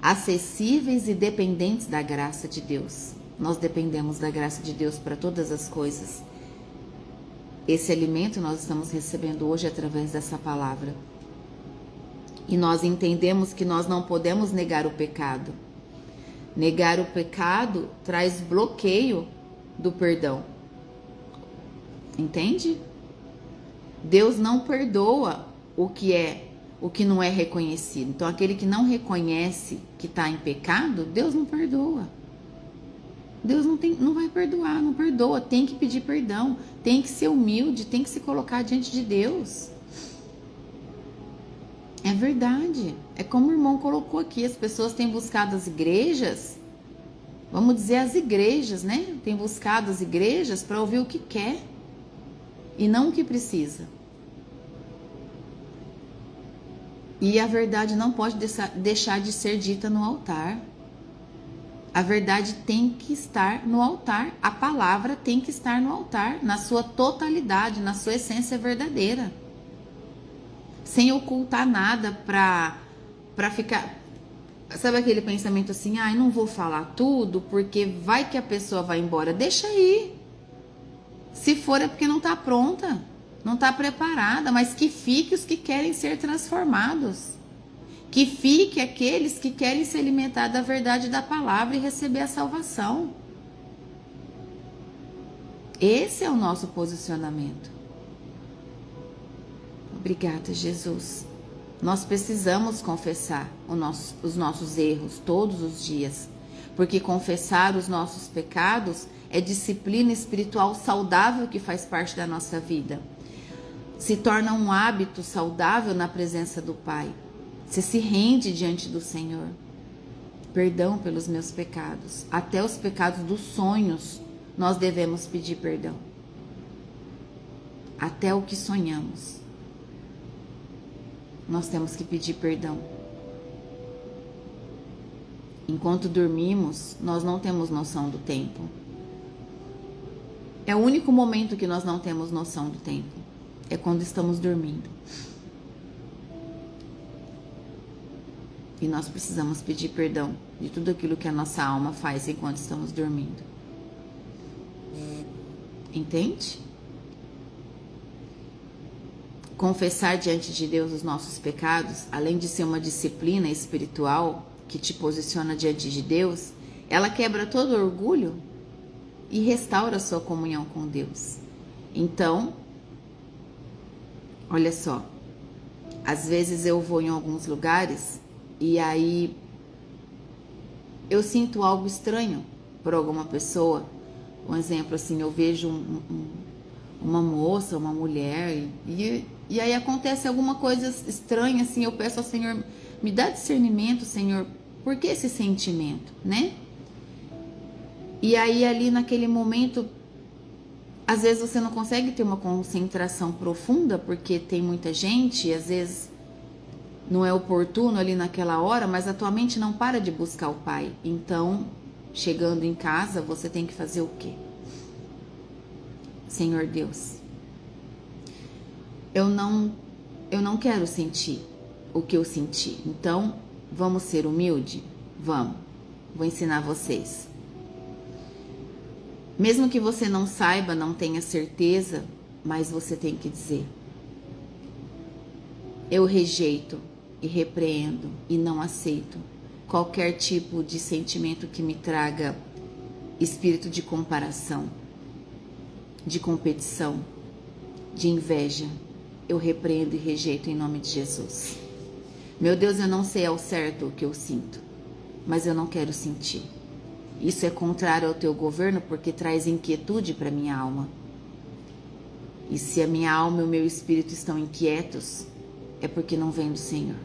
acessíveis e dependentes da graça de Deus. Nós dependemos da graça de Deus para todas as coisas. Esse alimento nós estamos recebendo hoje através dessa palavra. E nós entendemos que nós não podemos negar o pecado. Negar o pecado traz bloqueio do perdão. Entende? Deus não perdoa o que não é reconhecido. Então, aquele que não reconhece que está em pecado, Deus não perdoa. Deus não vai perdoar, não perdoa. Tem que pedir perdão, tem que ser humilde, tem que se colocar diante de Deus. É verdade. É como o irmão colocou aqui, as pessoas têm buscado as igrejas, vamos dizer as igrejas, né? Tem buscado as igrejas para ouvir o que quer e não o que precisa. E a verdade não pode deixar de ser dita no altar. A verdade tem que estar no altar. A palavra tem que estar no altar, na sua totalidade, na sua essência verdadeira. Sem ocultar nada pra ficar... Sabe aquele pensamento assim, não vou falar tudo porque vai que a pessoa vai embora. Deixa aí. Se for é porque não está pronta, não está preparada, mas que fique os que querem ser transformados. Que fique aqueles que querem se alimentar da verdade da palavra e receber a salvação. Esse é o nosso posicionamento. Obrigada, Jesus. Nós precisamos confessar os nossos erros todos os dias, porque confessar os nossos pecados é disciplina espiritual saudável que faz parte da nossa vida. Se torna um hábito saudável na presença do Pai. Você se rende diante do Senhor. Perdão pelos meus pecados. Até os pecados dos sonhos nós devemos pedir perdão. Até o que sonhamos. Nós temos que pedir perdão. Enquanto dormimos, nós não temos noção do tempo. É o único momento que nós não temos noção do tempo. é quando estamos dormindo. E nós precisamos pedir perdão de tudo aquilo que a nossa alma faz enquanto estamos dormindo. Entende? Confessar diante de Deus os nossos pecados, além de ser uma disciplina espiritual que te posiciona diante de Deus, ela quebra todo orgulho e restaura a sua comunhão com Deus. Então, olha só, às vezes eu vou em alguns lugares e aí eu sinto algo estranho por alguma pessoa. Um exemplo assim, eu vejo uma moça, uma mulher e aí acontece alguma coisa estranha assim, eu peço ao Senhor, me dá discernimento, Senhor, por que esse sentimento, né? E aí ali naquele momento, às vezes você não consegue ter uma concentração profunda porque tem muita gente e às vezes não é oportuno ali naquela hora, mas a tua mente não para de buscar o Pai. Então, chegando em casa, você tem que fazer o quê? Senhor Deus, eu não quero sentir o que eu senti. Então, vamos ser humilde? Vamos. Vou ensinar vocês. Mesmo que você não saiba, não tenha certeza, mas você tem que dizer: eu rejeito e repreendo e não aceito qualquer tipo de sentimento que me traga espírito de comparação, de competição, de inveja. Eu repreendo e rejeito em nome de Jesus. Meu Deus, eu não sei ao certo o que eu sinto, mas eu não quero sentir. Isso é contrário ao teu governo porque traz inquietude para minha alma. E se a minha alma e o meu espírito estão inquietos, é porque não vem do Senhor.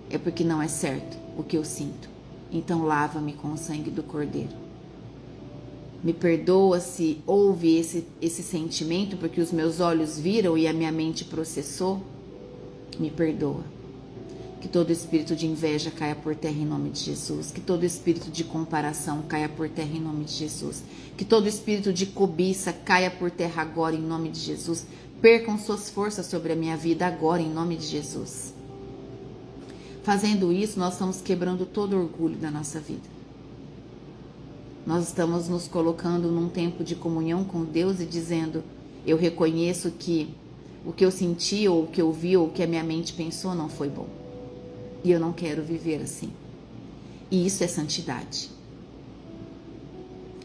É porque não é certo o que eu sinto. Então lava-me com o sangue do Cordeiro. Me perdoa se houve esse sentimento porque os meus olhos viram e a minha mente processou. Me perdoa. Que todo espírito de inveja caia por terra em nome de Jesus. Que todo espírito de comparação caia por terra em nome de Jesus. Que todo espírito de cobiça caia por terra agora em nome de Jesus. Percam suas forças sobre a minha vida agora em nome de Jesus. Fazendo isso, nós estamos quebrando todo o orgulho da nossa vida. Nós estamos nos colocando num tempo de comunhão com Deus e dizendo: eu reconheço que o que eu senti, ou o que eu vi, ou o que a minha mente pensou não foi bom. E eu não quero viver assim. E isso é santidade.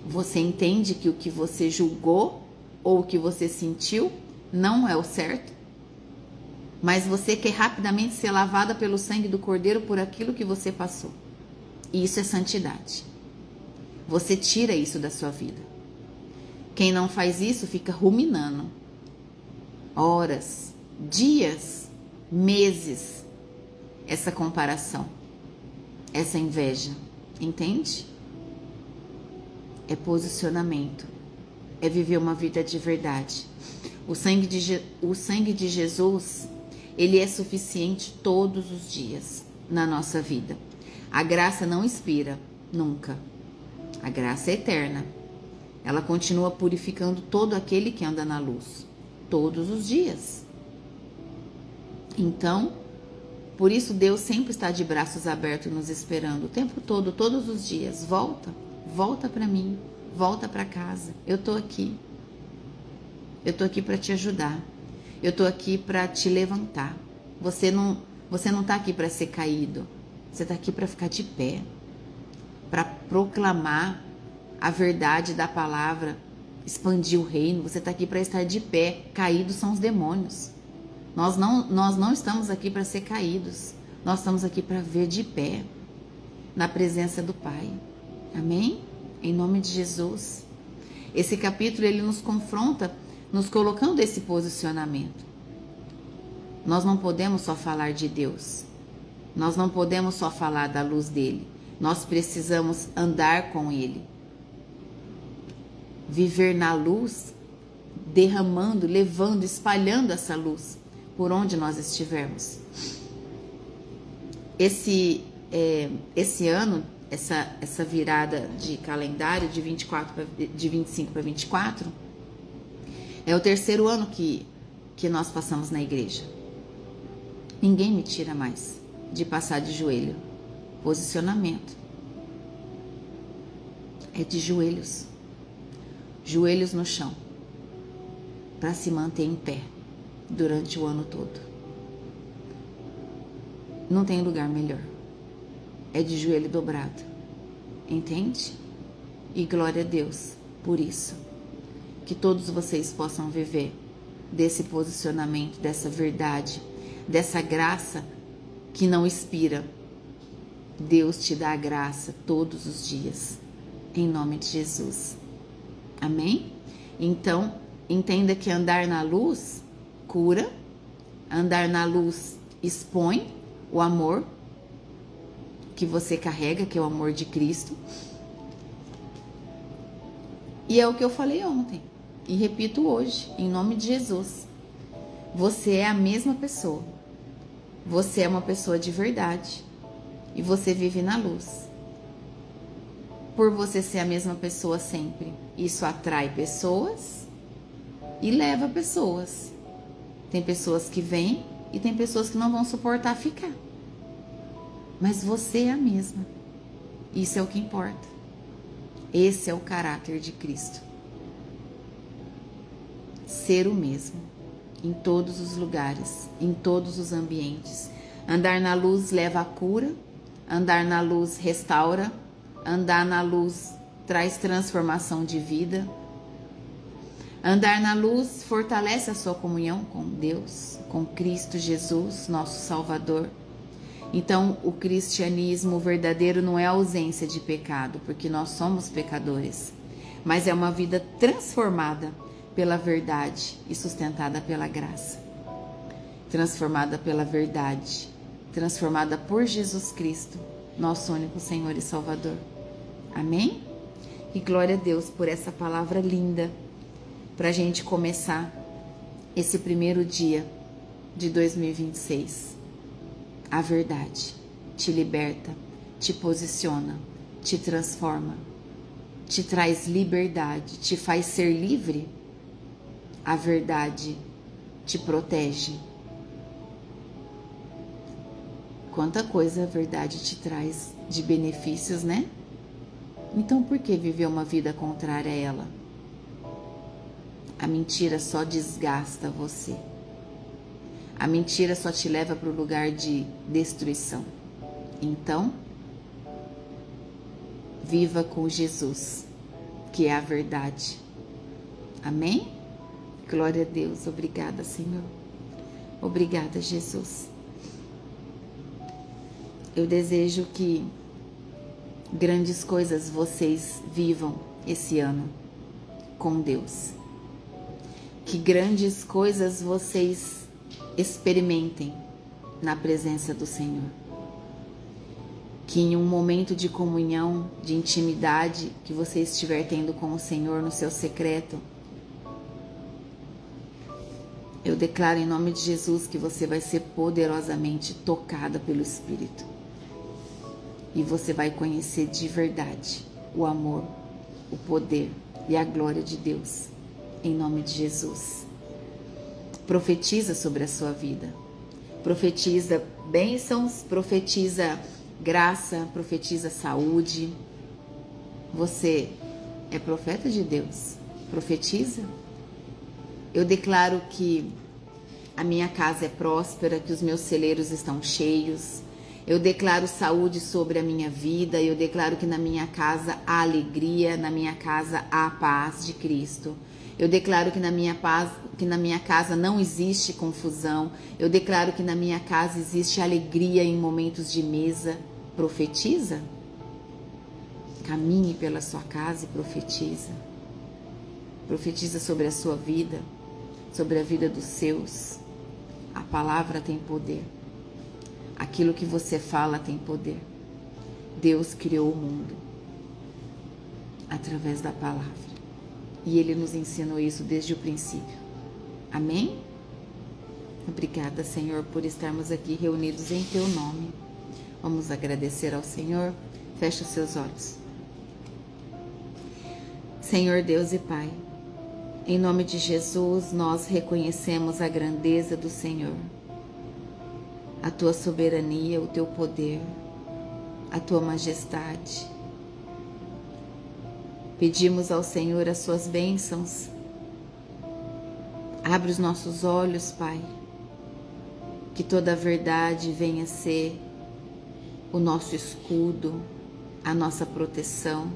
Você entende que o que você julgou ou o que você sentiu não é o certo? Mas você quer rapidamente ser lavada pelo sangue do Cordeiro por aquilo que você passou. E isso é santidade. Você tira isso da sua vida. Quem não faz isso fica ruminando horas, dias, meses, essa comparação, essa inveja, entende? É posicionamento, é viver uma vida de verdade. O sangue de Jesus, ele é suficiente todos os dias na nossa vida. A graça não expira, nunca. A graça é eterna. Ela continua purificando todo aquele que anda na luz, todos os dias. Então, por isso Deus sempre está de braços abertos nos esperando o tempo todo, todos os dias. Volta para mim, volta para casa. Eu tô aqui. Eu tô aqui para te ajudar. Eu tô aqui para te levantar. Você não tá aqui para ser caído. Você tá aqui para ficar de pé, para proclamar a verdade da palavra, expandir o reino. Você tá aqui para estar de pé. Caídos são os demônios. Nós não estamos aqui para ser caídos. Nós estamos aqui para ver de pé na presença do Pai. Amém? Em nome de Jesus. Esse capítulo ele nos confronta, nos colocando esse posicionamento. Nós não podemos só falar de Deus. Nós não podemos só falar da luz dele. Nós precisamos andar com ele. Viver na luz, derramando, levando, espalhando essa luz por onde nós estivermos. Esse ano, essa virada de calendário de 25 para 24, é o terceiro ano que que nós passamos na igreja. Ninguém me tira mais de passar de joelho. Posicionamento é de joelhos, joelhos no chão, para se manter em pé durante o ano todo. Não tem lugar melhor. É de joelho dobrado, entende? E glória a Deus por isso. Que todos vocês possam viver desse posicionamento, dessa verdade, dessa graça que não expira. Deus te dá a graça todos os dias, em nome de Jesus. Amém? Então, entenda que andar na luz cura, andar na luz expõe o amor que você carrega, que é o amor de Cristo. E é o que eu falei ontem, e repito hoje, em nome de Jesus. Você é a mesma pessoa. Você é uma pessoa de verdade. E você vive na luz. Por você ser a mesma pessoa sempre, isso atrai pessoas e leva pessoas. Tem pessoas que vêm e tem pessoas que não vão suportar ficar. Mas você é a mesma. Isso é o que importa. Esse é o caráter de Cristo. Ser o mesmo, em todos os lugares, em todos os ambientes. Andar na luz leva a cura, andar na luz restaura, andar na luz traz transformação de vida. Andar na luz fortalece a sua comunhão com Deus, com Cristo Jesus, nosso Salvador. Então, o cristianismo verdadeiro não é a ausência de pecado, porque nós somos pecadores, mas é uma vida transformada pela verdade e sustentada pela graça. Transformada pela verdade, transformada por Jesus Cristo, nosso único Senhor e Salvador. Amém? E glória a Deus por essa palavra linda, para a gente começar esse primeiro dia de 2026. A verdade te liberta, te posiciona, te transforma, te traz liberdade, te faz ser livre. A verdade te protege. Quanta coisa a verdade te traz de benefícios, né? Então por que viver uma vida contrária a ela? A mentira só desgasta você. A mentira só te leva para o lugar de destruição. Então, viva com Jesus, que é a verdade. Amém? Glória a Deus. Obrigada, Senhor. Obrigada, Jesus. Eu desejo que grandes coisas vocês vivam esse ano com Deus. Que grandes coisas vocês experimentem na presença do Senhor. Que em um momento de comunhão, de intimidade que você estiver tendo com o Senhor no seu secreto, eu declaro em nome de Jesus que você vai ser poderosamente tocada pelo Espírito. E você vai conhecer de verdade o amor, o poder e a glória de Deus. Em nome de Jesus. Profetiza sobre a sua vida. Profetiza bênçãos, profetiza graça, profetiza saúde. Você é profeta de Deus. Profetiza. Eu declaro que a minha casa é próspera, que os meus celeiros estão cheios. Eu declaro saúde sobre a minha vida. Eu declaro que na minha casa há alegria, na minha casa há a paz de Cristo. Eu declaro que na minha casa não existe confusão. Eu declaro que na minha casa existe alegria em momentos de mesa. Profetiza. Caminhe pela sua casa e profetiza. Profetiza sobre a sua vida, sobre a vida dos seus. A palavra tem poder. Aquilo que você fala tem poder. Deus criou o mundo através da palavra. E Ele nos ensinou isso desde o princípio. Amém? Obrigada, Senhor, por estarmos aqui reunidos em Teu nome. Vamos agradecer ao Senhor. Feche os seus olhos. Senhor Deus e Pai, Em nome de Jesus, nós reconhecemos a grandeza do Senhor, a tua soberania, o teu poder, a tua majestade. Pedimos ao Senhor as suas bênçãos. Abre os nossos olhos, Pai, que toda a verdade venha ser o nosso escudo, a nossa proteção.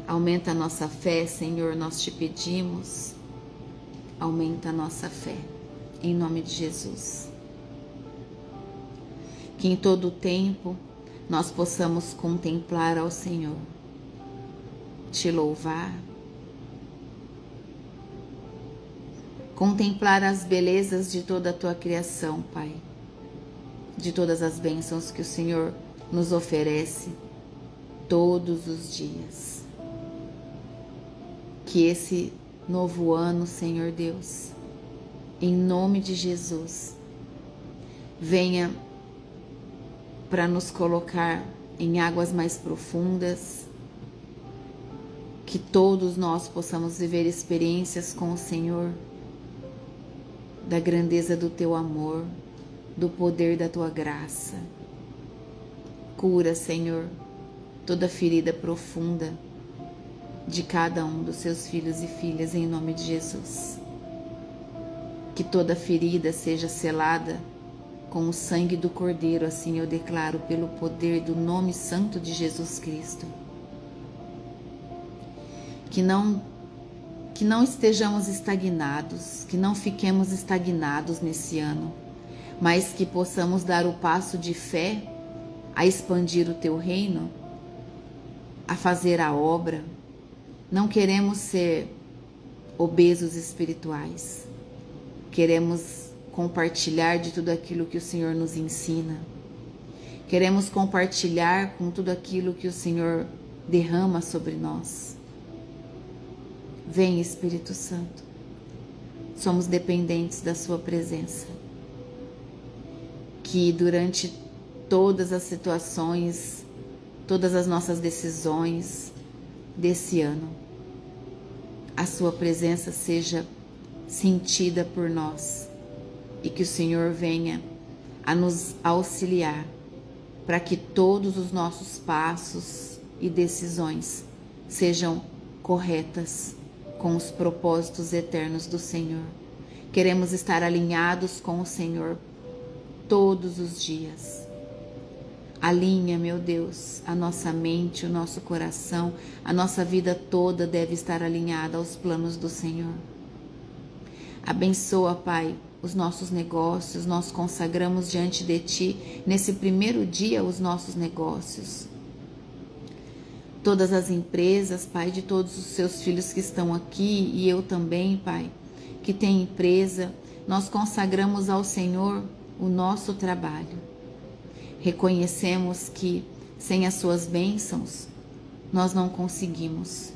Aumenta a nossa fé, Senhor, nós te pedimos. Aumenta a nossa fé, em nome de Jesus. Que em todo o tempo nós possamos contemplar ao Senhor, te louvar, contemplar as belezas de toda a tua criação, Pai, de todas as bênçãos que o Senhor nos oferece todos os dias. Que esse novo ano, Senhor Deus, em nome de Jesus, venha para nos colocar em águas mais profundas, que todos nós possamos viver experiências com o Senhor, da grandeza do teu amor, do poder da tua graça. Cura, Senhor, toda ferida profunda de cada um dos seus filhos e filhas, em nome de Jesus. Que toda ferida seja selada com o sangue do Cordeiro, assim eu declaro, pelo poder do nome santo de Jesus Cristo. Que não estejamos estagnados, que não fiquemos estagnados nesse ano, mas que possamos dar o passo de fé a expandir o teu reino, a fazer a obra. Não queremos ser obesos espirituais, queremos compartilhar de tudo aquilo que o Senhor nos ensina, queremos compartilhar com tudo aquilo que o Senhor derrama sobre nós. Vem, Espírito Santo, somos dependentes da sua presença. Que durante todas as situações, todas as nossas decisões desse ano, a sua presença seja sentida por nós e que o Senhor venha a nos auxiliar para que todos os nossos passos e decisões sejam corretas com os propósitos eternos do Senhor. Queremos estar alinhados com o Senhor todos os dias. Alinha, meu Deus, a nossa mente, o nosso coração, a nossa vida toda deve estar alinhada aos planos do Senhor. Abençoa, Pai, os nossos negócios. Nós consagramos diante de Ti, nesse primeiro dia, os nossos negócios. Todas as empresas, Pai, de todos os seus filhos que estão aqui, e eu também, Pai, que tem empresa, nós consagramos ao Senhor o nosso trabalho. Reconhecemos que sem as suas bênçãos nós não conseguimos.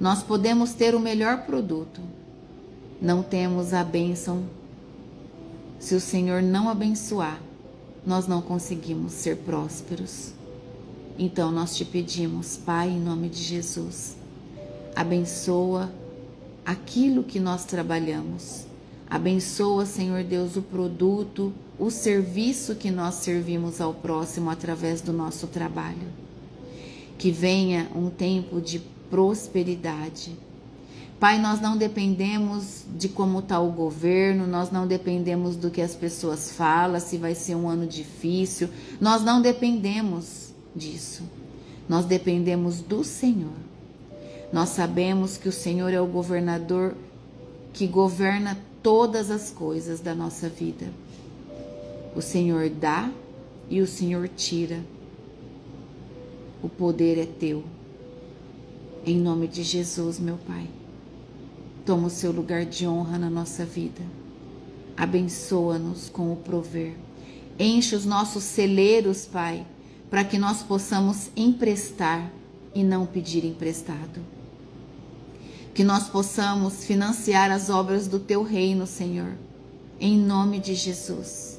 Nós podemos ter o melhor produto, não temos a bênção. Se o Senhor não abençoar, nós não conseguimos ser prósperos. Então nós te pedimos, Pai, em nome de Jesus, abençoa aquilo que nós trabalhamos. Abençoa, Senhor Deus, o produto, o serviço que nós servimos ao próximo através do nosso trabalho. Que venha um tempo de prosperidade. Pai, nós não dependemos de como está o governo, nós não dependemos do que as pessoas falam, se vai ser um ano difícil, nós não dependemos disso. Nós dependemos do Senhor. Nós sabemos que o Senhor é o governador que governa todas as coisas da nossa vida. O Senhor dá e o Senhor tira. O poder é teu. Em nome de Jesus, meu Pai, toma o seu lugar de honra na nossa vida. Abençoa-nos com o prover. Enche os nossos celeiros, Pai, para que nós possamos emprestar e não pedir emprestado. Que nós possamos financiar as obras do Teu reino, Senhor, em nome de Jesus.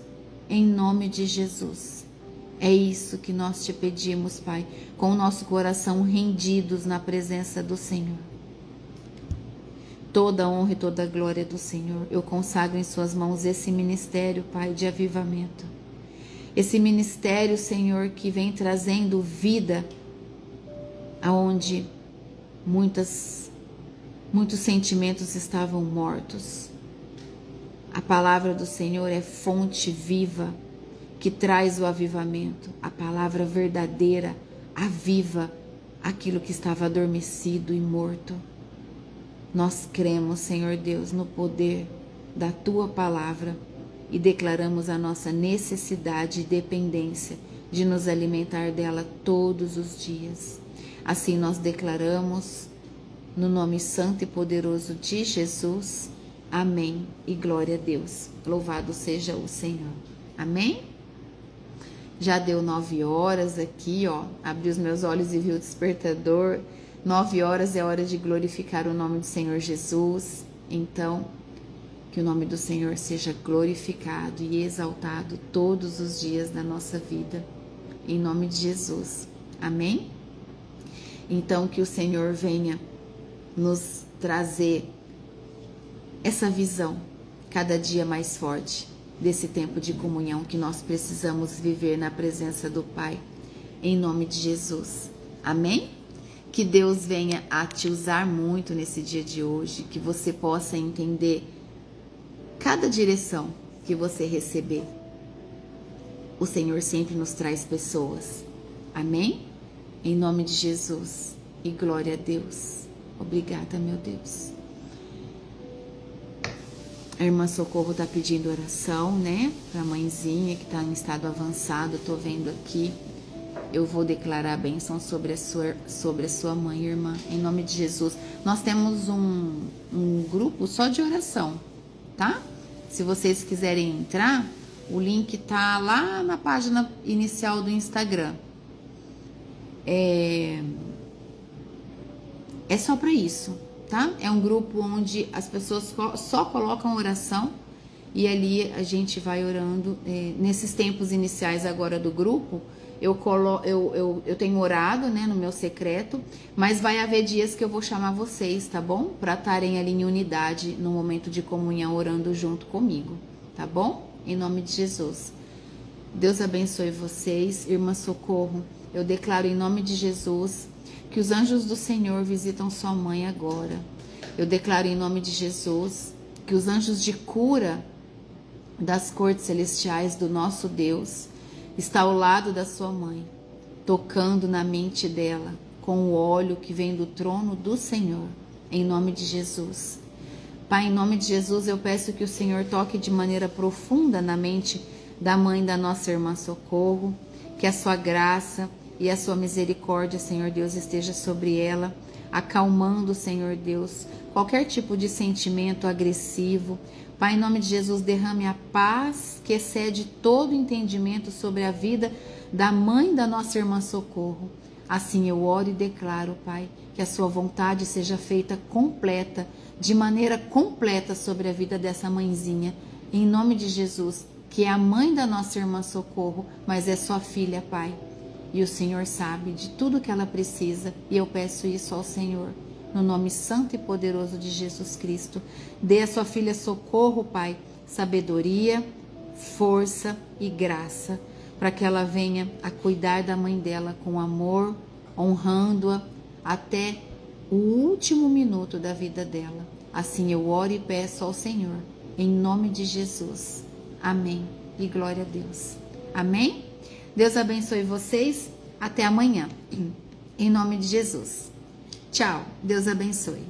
Em nome de Jesus. É isso que nós te pedimos, Pai, com o nosso coração rendidos na presença do Senhor. toda a honra e toda a glória do Senhor. Eu consagro em suas mãos esse ministério, Pai, de avivamento. Esse ministério, Senhor, que vem trazendo vida aonde muitos sentimentos estavam mortos. A palavra do Senhor é fonte viva que traz o avivamento. A palavra verdadeira aviva aquilo que estava adormecido e morto. Nós cremos, Senhor Deus, no poder da Tua palavra e declaramos a nossa necessidade e dependência de nos alimentar dela todos os dias. Assim nós declaramos, no nome santo e poderoso de Jesus. Amém e glória a Deus. Louvado seja o Senhor. Amém? Já deu 9 horas aqui, ó. Abri os meus olhos e vi o despertador. 9 horas é hora de glorificar o nome do Senhor Jesus. Então, que o nome do Senhor seja glorificado e exaltado todos os dias da nossa vida. Em nome de Jesus. Amém? Então, que o Senhor venha nos trazer essa visão cada dia mais forte desse tempo de comunhão que nós precisamos viver na presença do Pai, em nome de Jesus. Amém? Que Deus venha a te usar muito nesse dia de hoje, que você possa entender cada direção que você receber. O Senhor sempre nos traz pessoas. Amém? Em nome de Jesus. E glória a Deus. Obrigada, meu Deus. A irmã Socorro está pedindo oração, né? Para a mãezinha que está em estado avançado. Estou vendo aqui. Eu vou declarar a bênção sobre a sua mãe, irmã. Em nome de Jesus. Nós temos um grupo só de oração, tá? Se vocês quiserem entrar, o link tá lá na página inicial do Instagram. É só para isso. Tá? É um grupo onde as pessoas só colocam oração e ali a gente vai orando. Nesses tempos iniciais agora do grupo, eu tenho orado, né, no meu secreto, mas vai haver dias que eu vou chamar vocês, tá bom? Para estarem ali em unidade no momento de comunhão, orando junto comigo, tá bom? Em nome de Jesus. Deus abençoe vocês. Irmã Socorro, eu declaro em nome de Jesus que os anjos do Senhor visitam sua mãe agora. Eu declaro em nome de Jesus que os anjos de cura das cortes celestiais do nosso Deus está ao lado da sua mãe, tocando na mente dela com o óleo que vem do trono do Senhor, em nome de Jesus. Pai, em nome de Jesus, eu peço que o Senhor toque de maneira profunda na mente da mãe da nossa irmã Socorro, que a sua graça e a sua misericórdia, Senhor Deus, esteja sobre ela, acalmando, Senhor Deus, qualquer tipo de sentimento agressivo. Pai, em nome de Jesus, derrame a paz que excede todo entendimento sobre a vida da mãe da nossa irmã Socorro. Assim eu oro e declaro, Pai, que a sua vontade seja feita completa, de maneira completa sobre a vida dessa mãezinha. Em nome de Jesus, que é a mãe da nossa irmã Socorro, mas é sua filha, Pai. E o Senhor sabe de tudo que ela precisa, e eu peço isso ao Senhor, no nome santo e poderoso de Jesus Cristo. Dê a sua filha Socorro, Pai, sabedoria, força e graça, para que ela venha a cuidar da mãe dela com amor, honrando-a até o último minuto da vida dela. Assim eu oro e peço ao Senhor, em nome de Jesus. Amém. E glória a Deus. Amém? Deus abençoe vocês. Até amanhã. Em nome de Jesus. Tchau. Deus abençoe.